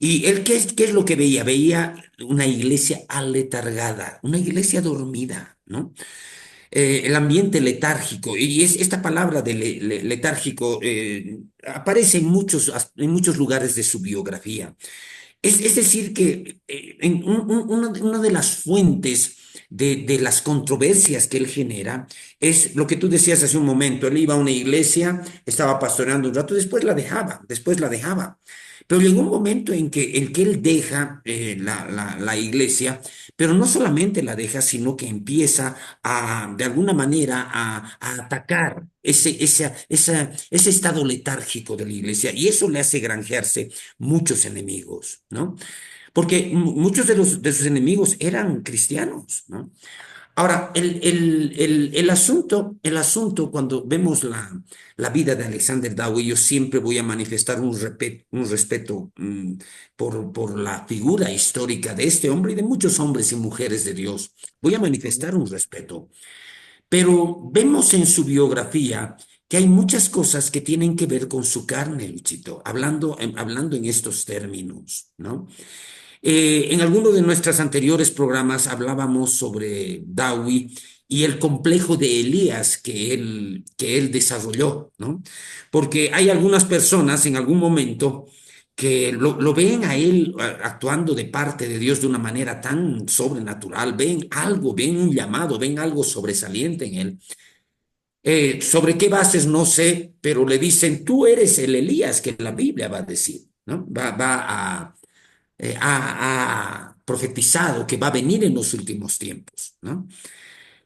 ¿Y él qué es lo que veía? Veía una iglesia aletargada, una iglesia dormida, ¿no? El ambiente letárgico, y esta palabra de letárgico aparece en muchos lugares de su biografía. Es decir, que una de las fuentes de las controversias que él genera es lo que tú decías hace un momento. Él iba a una iglesia, estaba pastoreando un rato, después la dejaba. Pero llegó un momento en que él deja la iglesia, pero no solamente la deja, sino que empieza de alguna manera, a atacar ese estado letárgico de la iglesia, y eso le hace granjearse muchos enemigos, ¿no? Porque muchos de sus enemigos eran cristianos, ¿no? Ahora, el asunto, cuando vemos la vida de Alexander Dowie, yo siempre voy a manifestar un respeto por la figura histórica de este hombre y de muchos hombres y mujeres de Dios. Voy a manifestar un respeto. Pero vemos en su biografía que hay muchas cosas que tienen que ver con su carne, Luchito, hablando en estos términos, ¿no? En alguno de nuestros anteriores programas hablábamos sobre Dawi y el complejo de Elías que él desarrolló, ¿no? Porque hay algunas personas en algún momento que lo ven a él actuando de parte de Dios de una manera tan sobrenatural, ven algo, ven un llamado, ven algo sobresaliente en él. ¿Sobre qué bases? No sé, pero le dicen, tú eres el Elías que la Biblia va a decir, ¿no? Ha profetizado que va a venir en los últimos tiempos, ¿no?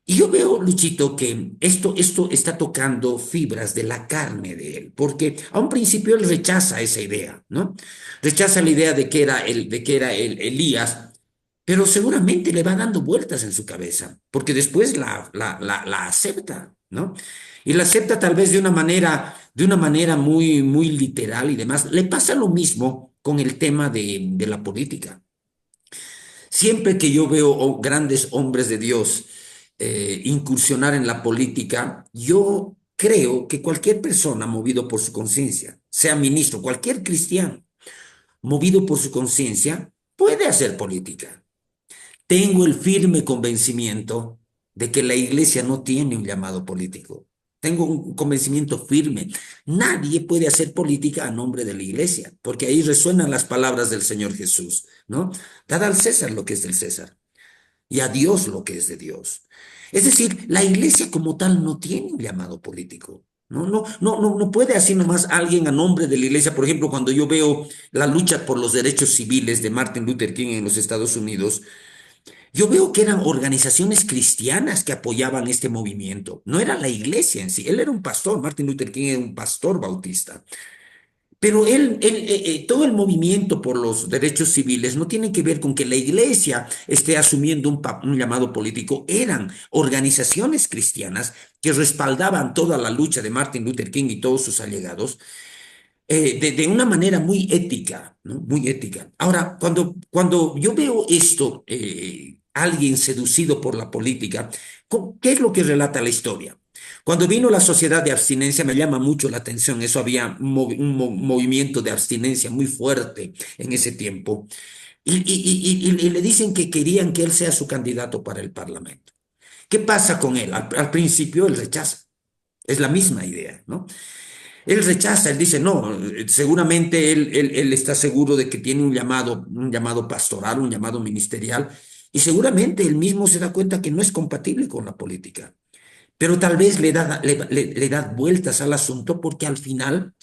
Y yo veo, Luchito, que esto está tocando fibras de la carne de él, porque a un principio él rechaza esa idea, ¿no? Rechaza la idea de que era el Elías, pero seguramente le va dando vueltas en su cabeza, porque después la acepta, ¿no? Y la acepta tal vez de una manera muy, muy literal y demás. Le pasa lo mismo con el tema de la política. Siempre que yo veo grandes hombres de Dios incursionar en la política, yo creo que cualquier persona movido por su conciencia, sea ministro, cualquier cristiano movido por su conciencia, puede hacer política. Tengo el firme convencimiento de que la iglesia no tiene un llamado político. Tengo un convencimiento firme. Nadie puede hacer política a nombre de la iglesia, porque ahí resuenan las palabras del Señor Jesús, ¿no? Dad al César lo que es del César y a Dios lo que es de Dios. Es decir, la iglesia como tal no tiene un llamado político. No puede así nomás alguien a nombre de la iglesia. Por ejemplo, cuando yo veo la lucha por los derechos civiles de Martin Luther King en los Estados Unidos, yo veo que eran organizaciones cristianas que apoyaban este movimiento. No era la iglesia en sí. Él era un pastor, Martin Luther King era un pastor bautista. Pero todo el movimiento por los derechos civiles no tiene que ver con que la iglesia esté asumiendo un llamado político. Eran organizaciones cristianas que respaldaban toda la lucha de Martin Luther King y todos sus allegados de una manera muy ética, ¿no? Muy ética. Ahora, cuando yo veo esto, alguien seducido por la política, ¿qué es lo que relata la historia? Cuando vino la sociedad de abstinencia, me llama mucho la atención, eso había un movimiento de abstinencia muy fuerte en ese tiempo, y le dicen que querían que él sea su candidato para el Parlamento. ¿Qué pasa con él? Al principio él rechaza, es la misma idea, ¿no? Él rechaza, él dice, no, seguramente él está seguro de que tiene un llamado pastoral, un llamado ministerial, y seguramente él mismo se da cuenta que no es compatible con la política. Pero tal vez le da vueltas al asunto porque al final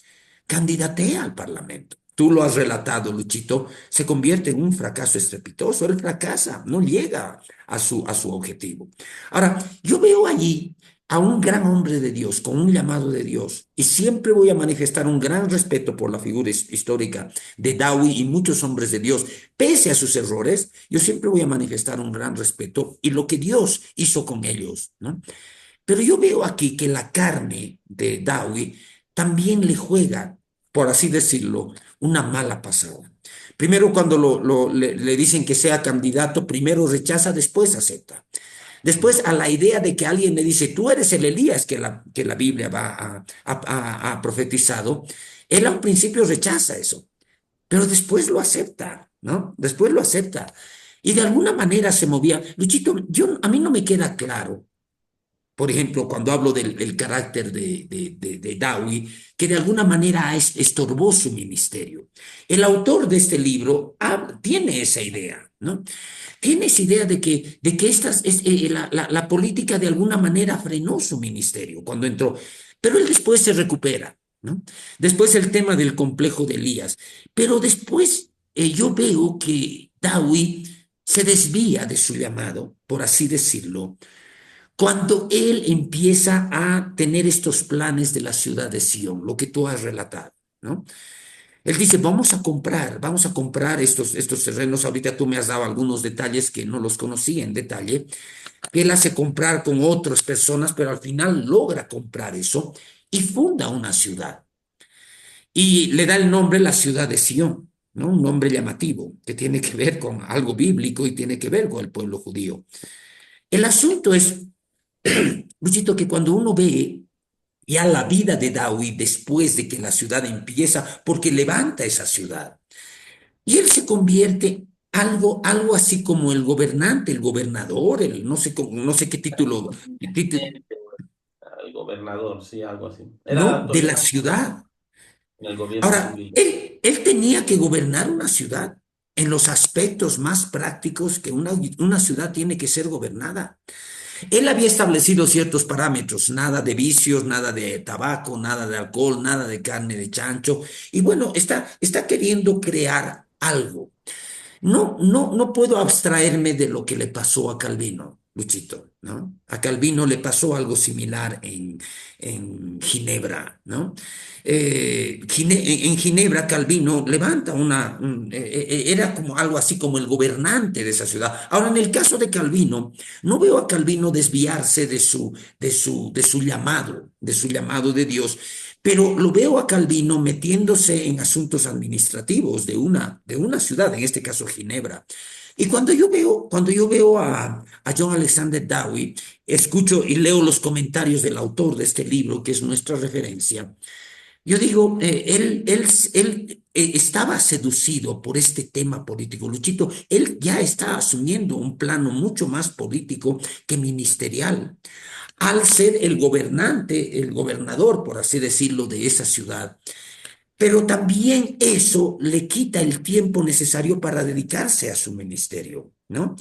candidatea al Parlamento. Tú lo has relatado, Luchito, se convierte en un fracaso estrepitoso. Él fracasa, no llega a su objetivo. Ahora, yo veo allí a un gran hombre de Dios, con un llamado de Dios, y siempre voy a manifestar un gran respeto por la figura histórica de Dawi y muchos hombres de Dios. Pese a sus errores, yo siempre voy a manifestar un gran respeto y lo que Dios hizo con ellos, ¿no? Pero yo veo aquí que la carne de Dawi también le juega, por así decirlo, una mala pasada. Primero, cuando le dicen que sea candidato, primero rechaza, después acepta. Después, a la idea de que alguien le dice, tú eres el Elías que la Biblia ha profetizado, él a un principio rechaza eso, pero después lo acepta, ¿no? Después lo acepta. Y de alguna manera se movía. Luchito, a mí no me queda claro por ejemplo, cuando hablo del carácter de Dowie, que de alguna manera estorbó su ministerio. El autor de este libro tiene esa idea, ¿no? Tiene esa idea de que la política de alguna manera frenó su ministerio cuando entró, pero él después se recupera, ¿no? Después el tema del complejo de Elías, pero después yo veo que Dowie se desvía de su llamado, por así decirlo, cuando él empieza a tener estos planes de la ciudad de Sion, lo que tú has relatado, ¿no? Él dice, vamos a comprar estos terrenos. Ahorita tú me has dado algunos detalles que no los conocía en detalle, que él hace comprar con otras personas, pero al final logra comprar eso y funda una ciudad. Y le da el nombre la ciudad de Sion, ¿no? Un nombre llamativo que tiene que ver con algo bíblico y tiene que ver con el pueblo judío. El asunto es, Luchito, que cuando uno ve ya la vida de Dawi después de que la ciudad empieza, porque levanta esa ciudad. Y él se convierte algo así como el gobernante, el gobernador, el no sé, no sé qué título, El gobernador, sí, algo así. Era ¿no? De autoridad la ciudad. en el gobierno Ahora, civil. él tenía que gobernar una ciudad en los aspectos más prácticos que una ciudad tiene que ser gobernada. Él había establecido ciertos parámetros, nada de vicios, nada de tabaco, nada de alcohol, nada de carne de chancho. Y bueno, está queriendo crear algo. No puedo abstraerme de lo que le pasó a Calvino, Luchito, ¿no? A Calvino le pasó algo similar en Ginebra, ¿no? En Ginebra, Calvino levanta era como algo así como el gobernante de esa ciudad. Ahora, en el caso de Calvino, no veo a Calvino desviarse de su llamado de Dios, pero lo veo a Calvino metiéndose en asuntos administrativos de una ciudad, en este caso Ginebra. Y cuando yo veo a John Alexander Dowie, escucho y leo los comentarios del autor de este libro, que es nuestra referencia, yo digo, él estaba seducido por este tema político. Luchito, él ya está asumiendo un plano mucho más político que ministerial al ser el gobernante, el gobernador, por así decirlo, de esa ciudad. Pero también eso le quita el tiempo necesario para dedicarse a su ministerio, ¿no?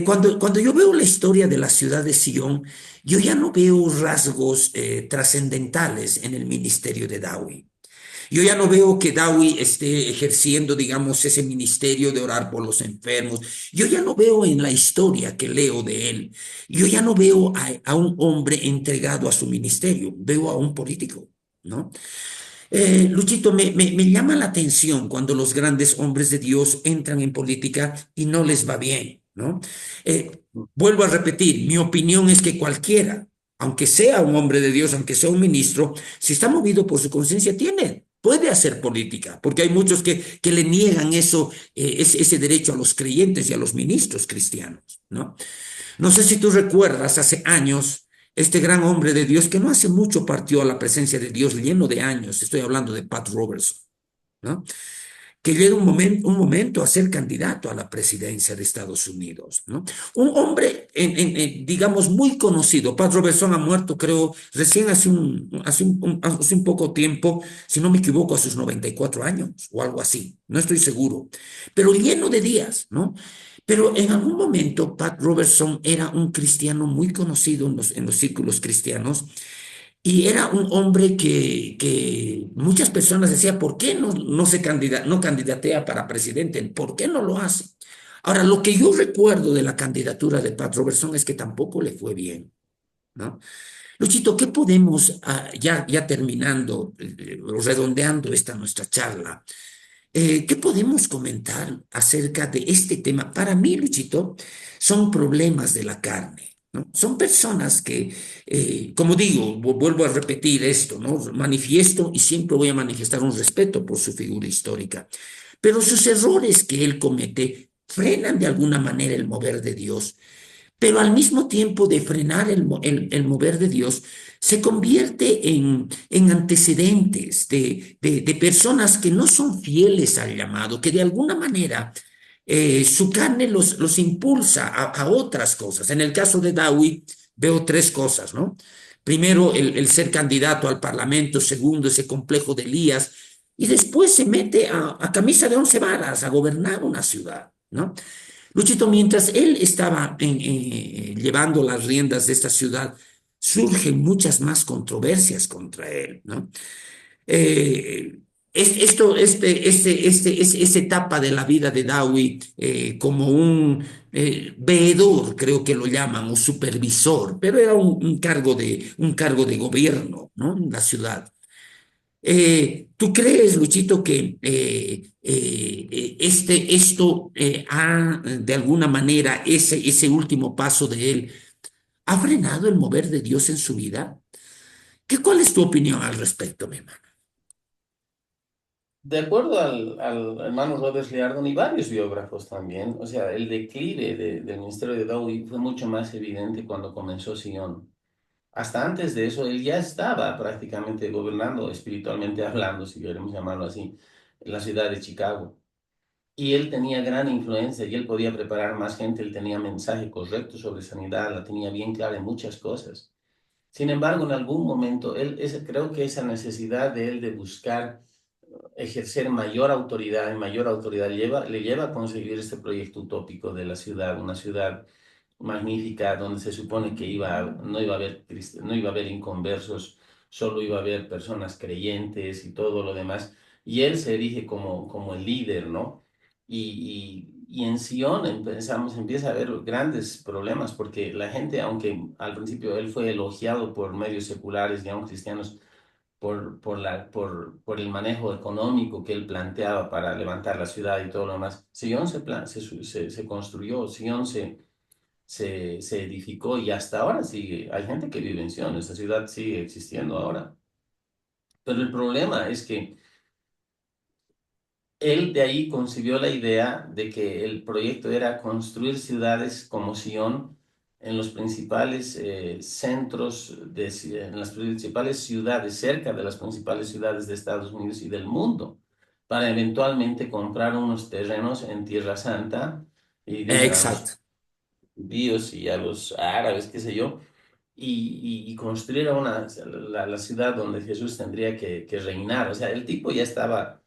Cuando yo veo la historia de la ciudad de Sion, yo ya no veo rasgos trascendentales en el ministerio de Dawi. Yo ya no veo que Dawi esté ejerciendo, digamos, ese ministerio de orar por los enfermos. Yo ya no veo en la historia que leo de él. Yo ya no veo a un hombre entregado a su ministerio. Veo a un político, ¿no? Luchito, me llama la atención cuando los grandes hombres de Dios entran en política y no les va bien, ¿no? Vuelvo a repetir, mi opinión es que cualquiera, aunque sea un hombre de Dios, aunque sea un ministro, si está movido por su conciencia, puede hacer política, porque hay muchos que le niegan eso, ese derecho a los creyentes y a los ministros cristianos, ¿no? No sé si tú recuerdas hace años este gran hombre de Dios que no hace mucho partió a la presencia de Dios, lleno de años, estoy hablando de Pat Robertson, ¿no? Que llega un momento a ser candidato a la presidencia de Estados Unidos, ¿no? Un hombre, digamos, muy conocido. Pat Robertson ha muerto, creo, recién hace un poco tiempo, si no me equivoco, a sus 94 años o algo así, no estoy seguro, pero lleno de días, ¿no? Pero en algún momento Pat Robertson era un cristiano muy conocido en los círculos cristianos y era un hombre que muchas personas decían, ¿por qué no candidatea para presidente? ¿Por qué no lo hace? Ahora, lo que yo recuerdo de la candidatura de Pat Robertson es que tampoco le fue bien, ¿no? Luchito, ¿qué podemos, ya terminando, redondeando esta nuestra charla, qué podemos comentar acerca de este tema? Para mí, Luchito, son problemas de la carne, ¿no? Son personas que, como digo, vuelvo a repetir esto, ¿no? Manifiesto y siempre voy a manifestar un respeto por su figura histórica, pero sus errores que él comete frenan de alguna manera el mover de Dios, pero al mismo tiempo de frenar el mover de Dios, se convierte en antecedentes de personas que no son fieles al llamado, que de alguna manera su carne los impulsa a otras cosas. En el caso de Dawi, veo tres cosas, ¿no? Primero, el ser candidato al Parlamento, segundo, ese complejo de Elías, y después se mete a camisa de 11 varas a gobernar una ciudad, ¿no? Luchito, mientras él estaba llevando las riendas de esta ciudad, surgen muchas más controversias contra él, ¿no? Eh, esa etapa de la vida de Dowie como un veedor, creo que lo llaman, o supervisor, pero era un cargo de gobierno, ¿no? En la ciudad. ¿Tú crees, Luchito, que esto ha, de alguna manera, ese último paso de él, ha frenado el mover de Dios en su vida? ¿Cuál es tu opinión al respecto, mi hermano? De acuerdo al hermano Robert Liardon y varios biógrafos también, o sea, el declive del ministerio de Dowie fue mucho más evidente cuando comenzó Sion. hasta antes de eso, él ya estaba prácticamente gobernando, espiritualmente hablando, si queremos llamarlo así, en la ciudad de Chicago. Y él tenía gran influencia y él podía preparar más gente, él tenía mensaje correcto sobre sanidad, la tenía bien clara en muchas cosas. Sin embargo, en algún momento, creo que esa necesidad de él de buscar ejercer mayor autoridad le lleva a conseguir este proyecto utópico de la ciudad, una ciudad magnífica donde se supone que no iba a haber, no iba a haber inconversos, solo iba a haber personas creyentes y todo lo demás. Y él se erige como el líder, ¿no? Y en Sion empieza a haber grandes problemas porque la gente, aunque al principio él fue elogiado por medios seculares y aún cristianos, por el manejo económico que él planteaba para levantar la ciudad y todo lo demás. Sion se construyó, Sion se edificó y hasta ahora sigue. Hay gente que vive en Sion, esa ciudad sigue existiendo ahora. Pero el problema es que él de ahí concibió la idea de que el proyecto era construir ciudades como Sion en los principales centros, en las principales ciudades, cerca de las principales ciudades de Estados Unidos y del mundo, para eventualmente comprar unos terrenos en Tierra Santa y dicen a los Exacto, judíos y a los árabes, qué sé yo, y construir la ciudad donde Jesús tendría que reinar. O sea, el tipo ya estaba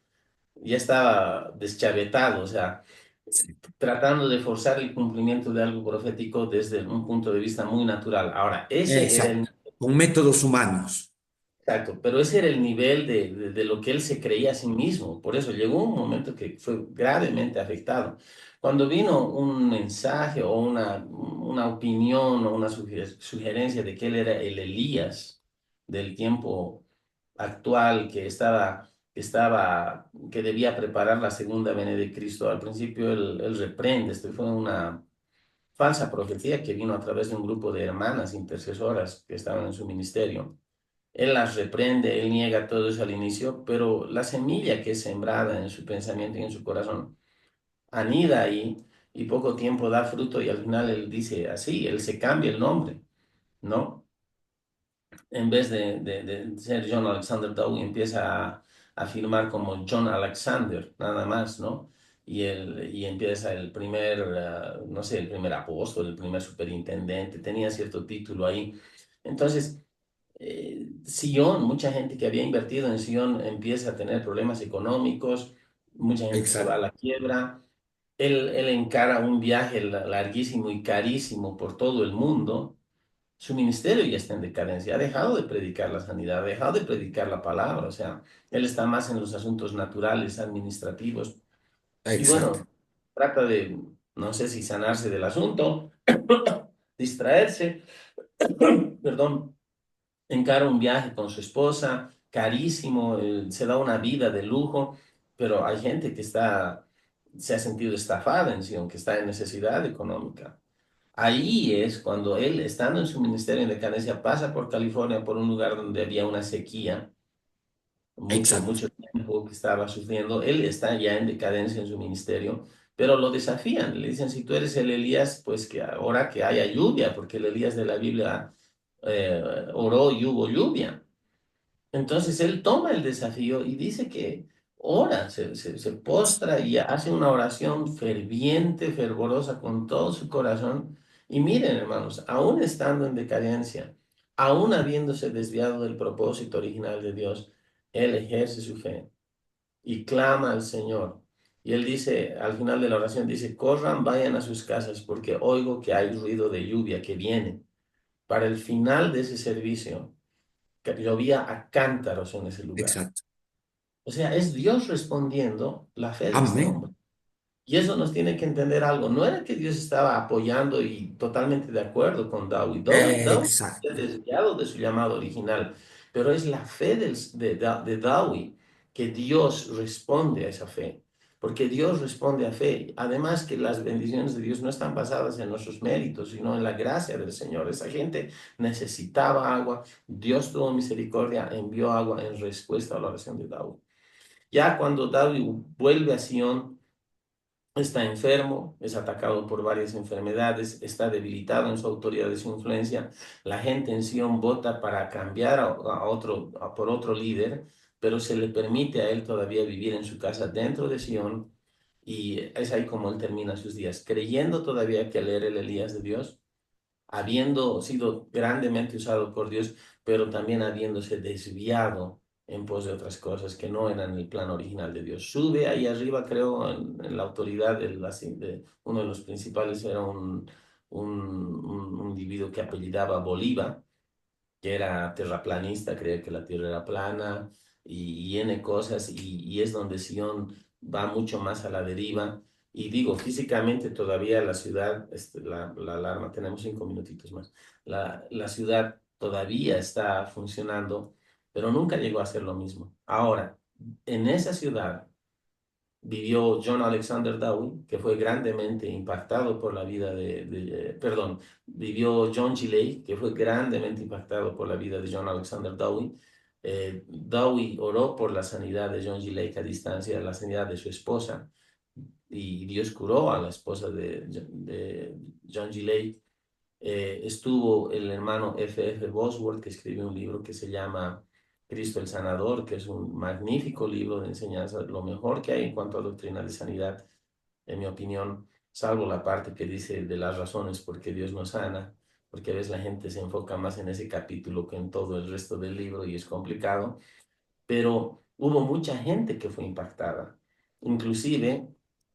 deschavetado, o sea, sí, tratando de forzar el cumplimiento de algo profético desde un punto de vista muy natural. Ahora, ese era exacto. el Con métodos humanos. exacto, pero ese era el nivel de lo que él se creía a sí mismo. Por eso llegó un momento que fue gravemente afectado. Cuando vino un mensaje o una opinión o una sugerencia de que él era el Elías del tiempo actual que debía preparar la segunda venida de Cristo, al principio él reprende. Esto fue una falsa profecía que vino a través de un grupo de hermanas intercesoras que estaban en su ministerio. Él las reprende, él niega todo eso al inicio, pero la semilla que es sembrada en su pensamiento y en su corazón anida ahí y poco tiempo da fruto y al final él dice así, él se cambia el nombre, ¿no? En vez de ser John Alexander Dowie, empieza a firmar como John Alexander, nada más, ¿no? Y empieza el primer, no sé, el primer apóstol, el primer superintendente, tenía cierto título ahí. Entonces, Sion, mucha gente que había invertido en Sion empieza a tener problemas económicos, mucha gente se va a Exacto, la quiebra. Él encara un viaje larguísimo y carísimo por todo el mundo. Su ministerio ya está en decadencia, ha dejado de predicar la sanidad, ha dejado de predicar la palabra, o sea, él está más en los asuntos naturales, administrativos, y exacto, bueno, trata de, no sé si sanarse del asunto, distraerse, perdón, encara un viaje con su esposa, carísimo, se da una vida de lujo, pero hay gente que se ha sentido estafada en sí, aunque está en necesidad económica. Ahí es cuando él, estando en su ministerio en decadencia, pasa por California, por un lugar donde había una sequía, exacto, mucho tiempo que estaba sufriendo. Él está ya en decadencia en su ministerio, pero lo desafían. Le dicen, si tú eres el Elías, pues que ahora que haya lluvia, porque el Elías de la Biblia oró y hubo lluvia. Entonces él toma el desafío y dice que ora, se postra y hace una oración ferviente, fervorosa con todo su corazón. Y miren, hermanos, aún estando en decadencia, aún habiéndose desviado del propósito original de Dios, él ejerce su fe y clama al Señor. Y él dice, al final de la oración, dice, corran, vayan a sus casas porque oigo que hay ruido de lluvia que viene. Para el final de ese servicio, que llovía a cántaros en ese lugar. exacto. O sea, es Dios respondiendo la fe de este Amén. hombre. Y eso nos tiene que entender algo. No era que Dios estaba apoyando y totalmente de acuerdo con David. David se ha Exacto. desviado de su llamado original, pero es la fe de David que Dios responde a esa fe. Porque Dios responde a fe. Además que las bendiciones de Dios no están basadas en nuestros méritos, sino en la gracia del Señor. Esa gente necesitaba agua. Dios tuvo misericordia, envió agua en respuesta a la oración de David. Ya cuando David vuelve a Sion, está enfermo, es atacado por varias enfermedades, está debilitado en su autoridad y su influencia. La gente en Sion vota para cambiar por otro líder, pero se le permite a él todavía vivir en su casa dentro de Sion, y es ahí como él termina sus días, creyendo todavía que él era el Elías de Dios, habiendo sido grandemente usado por Dios, pero también habiéndose desviado en pos de otras cosas que no eran el plan original de Dios. Sube ahí arriba, creo, en la autoridad de uno de los principales, era un individuo que apellidaba Bolívar, que era terraplanista, creía que la Tierra era plana y N cosas, y es donde Sion va mucho más a la deriva. Y digo, físicamente todavía la ciudad, la alarma, tenemos 5 minutitos más, la ciudad todavía está funcionando, pero nunca llegó a ser lo mismo. Ahora, en esa ciudad vivió John Alexander Dowie, que fue grandemente impactado por la vida perdón, vivió John G. Lake, que fue grandemente impactado por la vida de John Alexander Dowie. Dowie oró por la sanidad de John G. Lake a distancia, la sanidad de su esposa, y Dios curó a la esposa de John G. Lake. Estuvo el hermano F. Bosworth, que escribió un libro que se llama Cristo el Sanador, que es un magnífico libro de enseñanza, lo mejor que hay en cuanto a doctrina de sanidad, en mi opinión, salvo la parte que dice de las razones por qué Dios nos sana, porque a veces la gente se enfoca más en ese capítulo que en todo el resto del libro y es complicado, pero hubo mucha gente que fue impactada. Inclusive,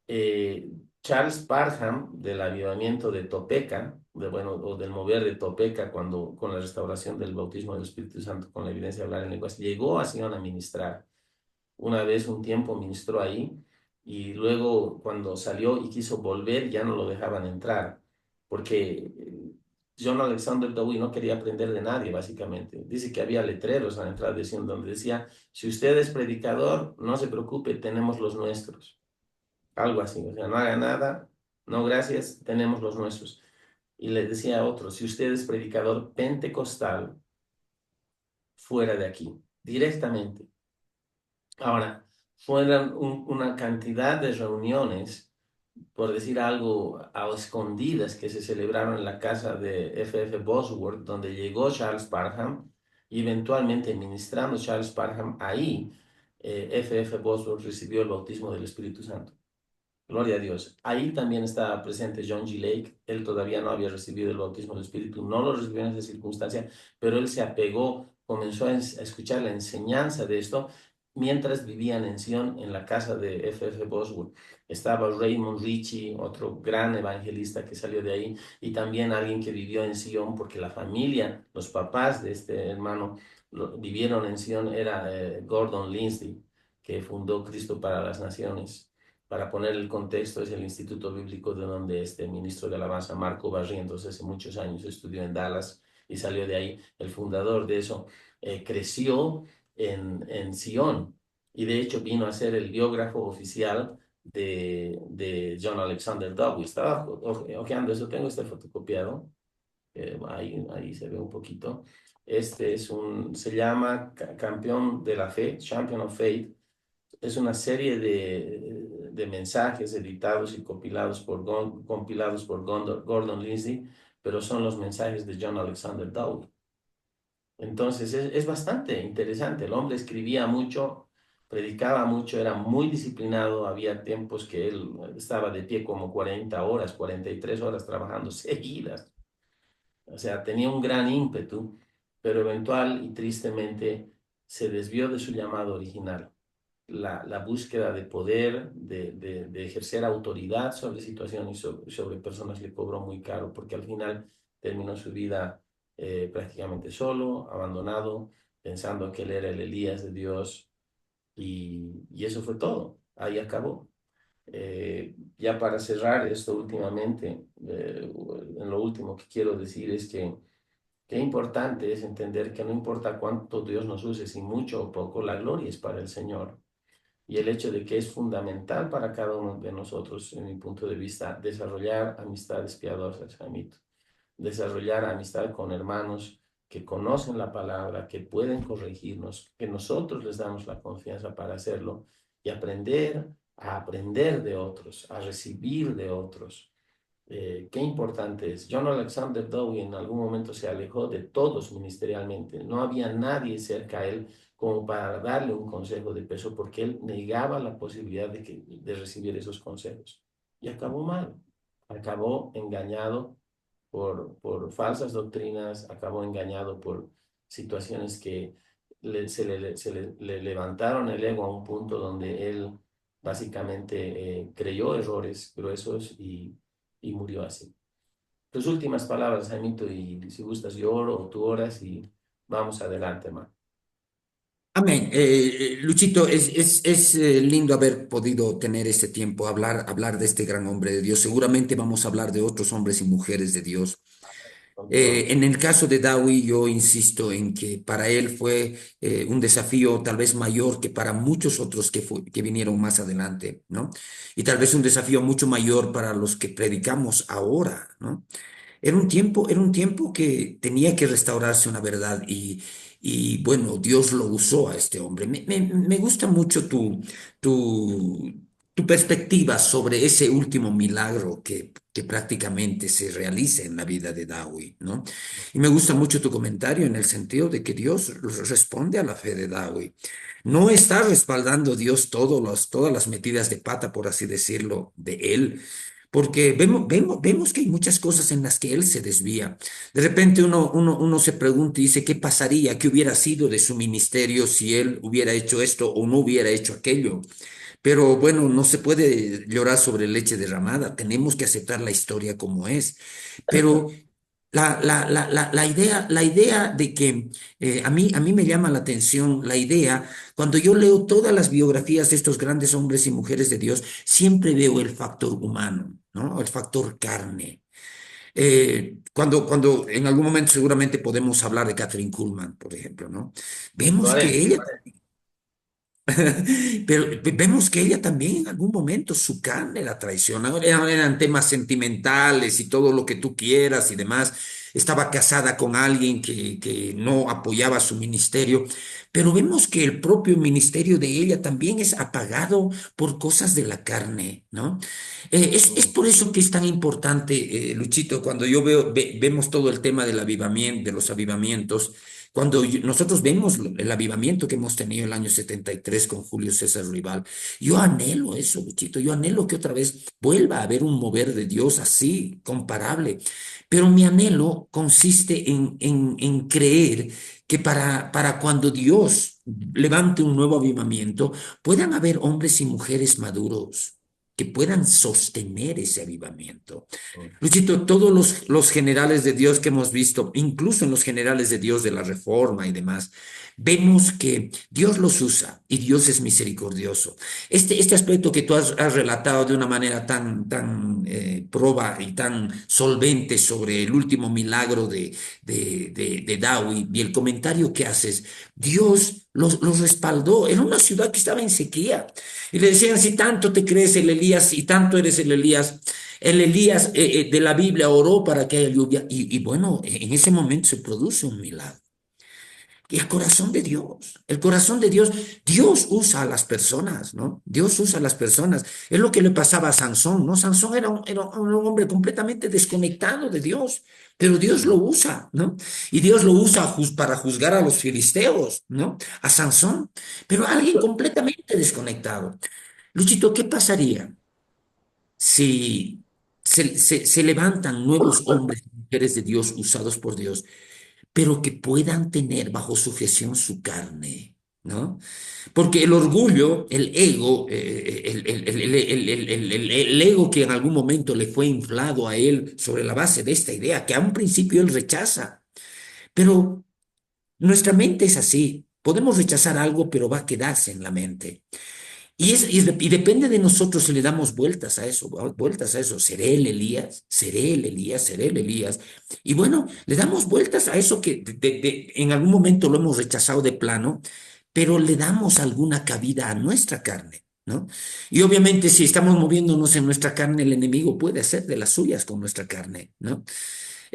eh, Charles Parham, del avivamiento de Topeka, bueno, o del mover de Topeka, cuando con la restauración del bautismo del Espíritu Santo, con la evidencia de hablar en lenguas, llegó a Sion a ministrar. Una vez, un tiempo, ministró ahí, y luego cuando salió y quiso volver, ya no lo dejaban entrar, porque John Alexander Dowie no quería aprender de nadie, básicamente. Dice que había letreros a la entrada de Sion donde decía, si usted es predicador, no se preocupe, tenemos los nuestros. Algo así, o sea, no haga nada, no gracias, tenemos los nuestros. Y le decía a otro, si usted es predicador pentecostal, fuera de aquí, directamente. Ahora, fueron una cantidad de reuniones, por decir algo, a escondidas, que se celebraron en la casa de F. Bosworth, donde llegó Charles Parham, y eventualmente ministrando Charles Parham ahí, F. Bosworth recibió el bautismo del Espíritu Santo. Gloria a Dios. Ahí también estaba presente John G. Lake. Él todavía no había recibido el bautismo del Espíritu, no lo recibió en esa circunstancia, pero él se apegó, comenzó a escuchar la enseñanza de esto mientras vivían en Sion, en la casa de F. Bosworth. Estaba Raymond Ritchie, otro gran evangelista que salió de ahí, y también alguien que vivió en Sion, porque la familia, los papás de este hermano, vivieron en Sion, era Gordon Lindsay, que fundó Cristo para las Naciones. Para poner el contexto, es el instituto bíblico de donde este ministro de alabanza, Marco Barrientos, hace muchos años estudió en Dallas y salió de ahí. El fundador de eso creció en Sion, y de hecho vino a ser el biógrafo oficial de John Alexander Dowie. Estaba ojeando eso, tengo este fotocopiado, ahí se ve un poquito. Este se llama Campeón de la Fe, Champion of Faith. Es una serie de mensajes editados y compilados por Gordon Lindsay, pero son los mensajes de John Alexander Dowie. Entonces es bastante interesante. El hombre escribía mucho, predicaba mucho, era muy disciplinado. Había tiempos que él estaba de pie como 40 horas, 43 horas trabajando seguidas. O sea, tenía un gran ímpetu, pero eventual y tristemente se desvió de su llamado original. La búsqueda de poder, de ejercer autoridad sobre situaciones y sobre personas le cobró muy caro, porque al final terminó su vida prácticamente solo, abandonado, pensando que él era el Elías de Dios, y eso fue todo. Ahí acabó. Ya para cerrar esto últimamente, en lo último que quiero decir es que qué importante es entender que no importa cuánto Dios nos use, si mucho o poco, la gloria es para el Señor. Y el hecho de que es fundamental para cada uno de nosotros, en mi punto de vista, desarrollar amistades piadosas, Jamito. Desarrollar amistad con hermanos que conocen la palabra, que pueden corregirnos, que nosotros les damos la confianza para hacerlo, y aprender a aprender de otros, a recibir de otros. Qué importante es. John Alexander Dowie en algún momento se alejó de todos ministerialmente. No había nadie cerca a él como para darle un consejo de peso porque él negaba la posibilidad de recibir esos consejos. Y acabó mal. Acabó engañado por falsas doctrinas, acabó engañado por situaciones que le levantaron el ego a un punto donde él básicamente creyó errores gruesos y murió así. Tus últimas palabras, Jaimito, y si gustas yo oro o tú oras y vamos adelante, hermano. Amén. Luchito, es lindo haber podido tener este tiempo, hablar de este gran hombre de Dios. Seguramente vamos a hablar de otros hombres y mujeres de Dios. Con todo. En el caso de Dowie, yo insisto en que para él fue un desafío tal vez mayor que para muchos otros que vinieron más adelante, ¿no? Y tal vez un desafío mucho mayor para los que predicamos ahora, ¿no? Era un tiempo que tenía que restaurarse una verdad y bueno, Dios lo usó a este hombre. Me gusta mucho tu, tu perspectiva sobre ese último milagro que prácticamente se realiza en la vida de Dawi, ¿no? Y me gusta mucho tu comentario en el sentido de que Dios responde a la fe de Dawi. No está respaldando Dios todas las metidas de pata, por así decirlo, de él, porque vemos que hay muchas cosas en las que él se desvía. De repente uno se pregunta y dice, ¿qué pasaría? ¿Qué hubiera sido de su ministerio si él hubiera hecho esto o no hubiera hecho aquello? Pero bueno, no se puede llorar sobre leche derramada, tenemos que aceptar la historia como es. Pero la idea de que a mí me llama la atención la idea, cuando yo leo todas las biografías de estos grandes hombres y mujeres de Dios, siempre veo el factor humano, ¿no? El factor carne. Cuando en algún momento seguramente podemos hablar de Catherine Kuhlman, por ejemplo, ¿no? Lo Vemos que haremos. ella pero vemos que ella también en algún momento su carne la traicionó. Eran temas sentimentales y todo lo que tú quieras y demás. Estaba casada con alguien que no apoyaba su ministerio, pero vemos que el propio ministerio de ella también es apagado por cosas de la carne, ¿no? Es por eso que es tan importante, Luchito, cuando yo vemos todo el tema del avivamiento, de los avivamientos. Nosotros vemos el avivamiento que hemos tenido el año 73 con Julio César Rival, yo anhelo eso, Luchito, yo anhelo que otra vez vuelva a haber un mover de Dios así, comparable, pero mi anhelo consiste en creer que para cuando Dios levante un nuevo avivamiento, puedan haber hombres y mujeres maduros que puedan sostener ese avivamiento. Luchito, todos los generales de Dios que hemos visto, incluso en los generales de Dios de la Reforma y demás, vemos que Dios los usa y Dios es misericordioso. Este aspecto que tú has relatado de una manera tan proba y tan solvente sobre el último milagro de Dawi y el comentario que haces, Dios los respaldó. Era una ciudad que estaba en sequía y le decían, si tanto te crees el Elías y tanto eres el Elías de la Biblia oró para que haya lluvia y bueno, en ese momento se produce un milagro. Y el corazón de Dios, Dios usa a las personas, ¿no? Dios usa a las personas. Es lo que le pasaba a Sansón, ¿no? Sansón era un hombre completamente desconectado de Dios, pero Dios lo usa, ¿no? Y Dios lo usa para juzgar a los filisteos, ¿no? A Sansón, pero alguien completamente desconectado. Luchito, ¿qué pasaría si se levantan nuevos hombres y mujeres de Dios usados por Dios, pero que puedan tener bajo sujeción su carne, ¿no? Porque el orgullo, el ego, el ego que en algún momento le fue inflado a él sobre la base de esta idea, que a un principio él rechaza, pero nuestra mente es así. Podemos rechazar algo, pero va a quedarse en la mente. Y depende de nosotros si le damos vueltas a eso, vueltas a eso. ¿Seré el Elías? ¿Seré el Elías? ¿Seré el Elías? Y bueno, le damos vueltas a eso que en algún momento lo hemos rechazado de plano, pero le damos alguna cabida a nuestra carne, ¿no? Y obviamente si estamos moviéndonos en nuestra carne, el enemigo puede hacer de las suyas con nuestra carne, ¿no?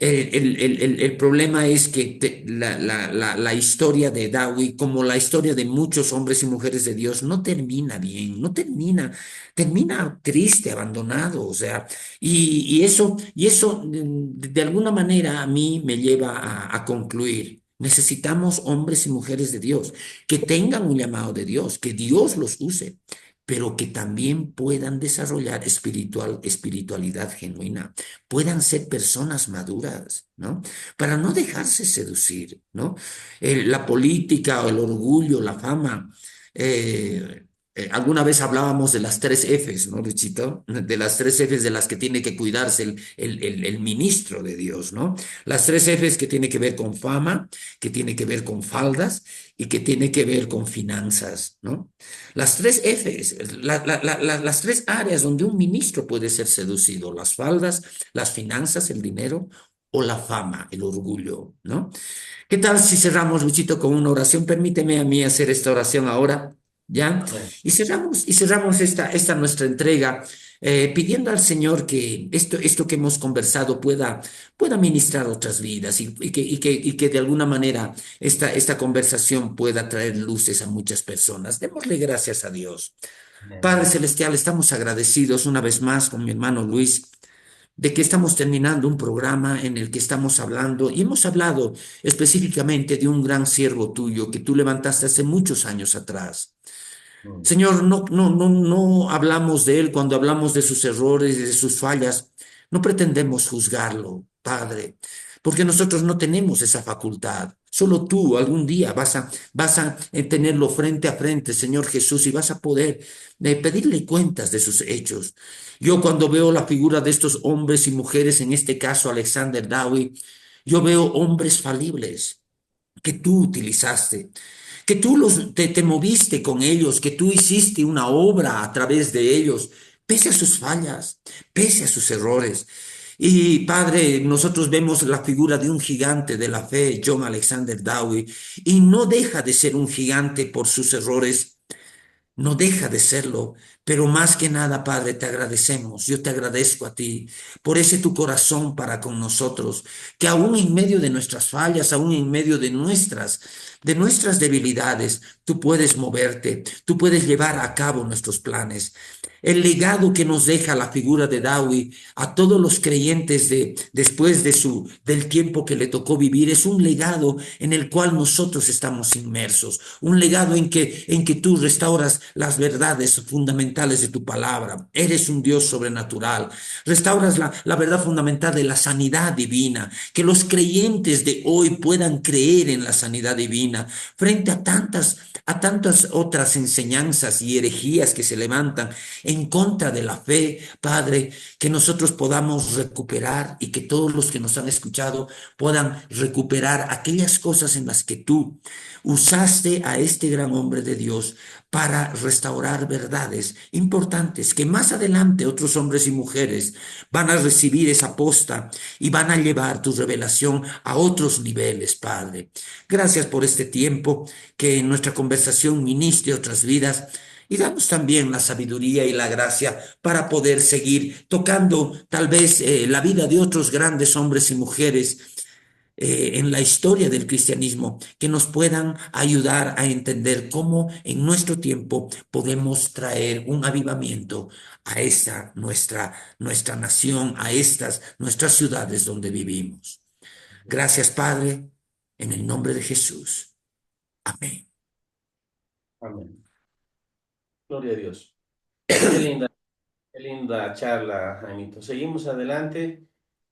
El problema es que la historia de Dawi, como la historia de muchos hombres y mujeres de Dios, no termina bien, no termina, termina triste, abandonado, o sea, y eso de alguna manera a mí me lleva a concluir. Necesitamos hombres y mujeres de Dios que tengan un llamado de Dios, que Dios los use, pero que también puedan desarrollar espiritualidad genuina, puedan ser personas maduras, ¿no? Para no dejarse seducir, ¿no? La política o el orgullo, la fama. eh, Alguna vez hablábamos de las tres Fs, ¿no, Luchito? De las tres Fs de las que tiene que cuidarse el ministro de Dios, ¿no? Las tres Fs que tiene que ver con fama, que tiene que ver con faldas y que tiene que ver con finanzas, ¿no? Las tres Fs, las tres áreas donde un ministro puede ser seducido, las faldas, las finanzas, el dinero o la fama, el orgullo, ¿no? ¿Qué tal si cerramos, Luchito, con una oración? Permíteme a mí hacer esta oración ahora, ¿ya? Amén. Y cerramos esta nuestra entrega, pidiendo al Señor que esto que hemos conversado pueda ministrar otras vidas y que de alguna manera esta conversación pueda traer luces a muchas personas. Démosle gracias a Dios. Padre Amén. Celestial, estamos agradecidos una vez más con mi hermano Luis de que estamos terminando un programa en el que estamos hablando y hemos hablado específicamente de un gran siervo tuyo que tú levantaste hace muchos años atrás. Mm. Señor, no hablamos de él cuando hablamos de sus errores y de sus fallas. No pretendemos juzgarlo, Padre, porque nosotros no tenemos esa facultad. Solo tú algún día vas a tenerlo frente a frente, Señor Jesús, y vas a poder pedirle cuentas de sus hechos. Yo cuando veo la figura de estos hombres y mujeres, en este caso Alexander Dowie, yo veo hombres falibles que tú utilizaste, que tú te moviste con ellos, que tú hiciste una obra a través de ellos, pese a sus fallas, pese a sus errores. Y Padre, nosotros vemos la figura de un gigante de la fe, John Alexander Dowie, y no deja de ser un gigante por sus errores, no deja de serlo, pero más que nada, Padre, te agradecemos. Yo te agradezco a ti por ese tu corazón para con nosotros, que aún en medio de nuestras fallas, aún en medio de nuestras debilidades, tú puedes moverte, tú puedes llevar a cabo nuestros planes. El legado que nos deja la figura de Dawi a todos los creyentes después del tiempo que le tocó vivir es un legado en el cual nosotros estamos inmersos, un legado en que tú restauras las verdades fundamentales de tu palabra. Eres un Dios sobrenatural. Restauras la verdad fundamental de la sanidad divina, que los creyentes de hoy puedan creer en la sanidad divina frente a tantas otras enseñanzas y herejías que se levantan en contra de la fe, Padre, que nosotros podamos recuperar y que todos los que nos han escuchado puedan recuperar aquellas cosas en las que tú usaste a este gran hombre de Dios para restaurar verdades importantes que más adelante otros hombres y mujeres van a recibir esa posta y van a llevar tu revelación a otros niveles, Padre. Gracias por este tiempo, que en nuestra conversación ministre otras vidas y danos también la sabiduría y la gracia para poder seguir tocando tal vez la vida de otros grandes hombres y mujeres en la historia del cristianismo que nos puedan ayudar a entender cómo en nuestro tiempo podemos traer un avivamiento a esta nuestra nación, a estas nuestras ciudades donde vivimos. Gracias, Padre, en el nombre de Jesús. Amén. Amén. Gloria a Dios. Qué linda charla, Jaimito. Seguimos adelante.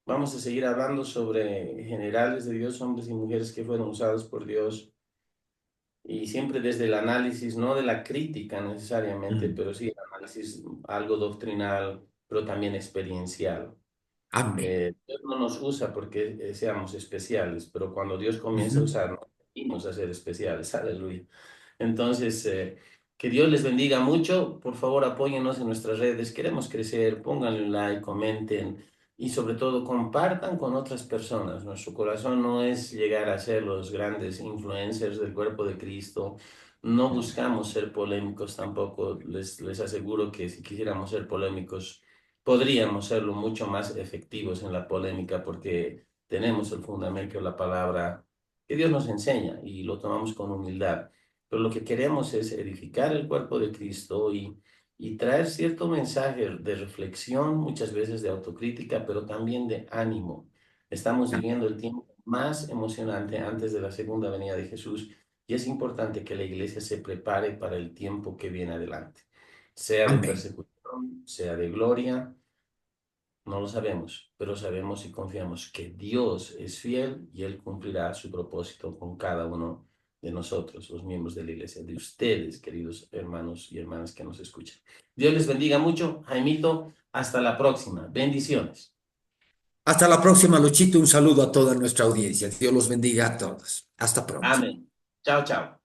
Vamos a seguir hablando sobre generales de Dios, hombres y mujeres que fueron usados por Dios y siempre desde el análisis, no de la crítica necesariamente, Mm. pero sí el análisis algo doctrinal, pero también experiencial. Amén. Dios no nos usa porque seamos especiales, pero cuando Dios comienza a Ujú. usarnos, venimos a ser especiales. Aleluya. Entonces, que Dios les bendiga mucho. Por favor, apóyennos en nuestras redes. Queremos crecer. Pónganle un like, comenten y sobre todo compartan con otras personas. Nuestro corazón no es llegar a ser los grandes influencers del cuerpo de Cristo. No buscamos ser polémicos tampoco. Les aseguro que si quisiéramos ser polémicos, podríamos serlo mucho más efectivos en la polémica porque tenemos el fundamento de la palabra que Dios nos enseña y lo tomamos con humildad. Pero lo que queremos es edificar el cuerpo de Cristo y traer cierto mensaje de reflexión, muchas veces de autocrítica, pero también de ánimo. Estamos viviendo el tiempo más emocionante antes de la segunda venida de Jesús y es importante que la iglesia se prepare para el tiempo que viene adelante, sea de Amén. persecución, sea de gloria. No lo sabemos, pero sabemos y confiamos que Dios es fiel y Él cumplirá su propósito con cada uno de nosotros, los miembros de la iglesia, de ustedes, queridos hermanos y hermanas que nos escuchan. Dios les bendiga mucho. Jaimito, hasta la próxima. Bendiciones. Hasta la próxima, Luchito. Un saludo a toda nuestra audiencia. Dios los bendiga a todos. Hasta pronto. Amén. Chao, chao.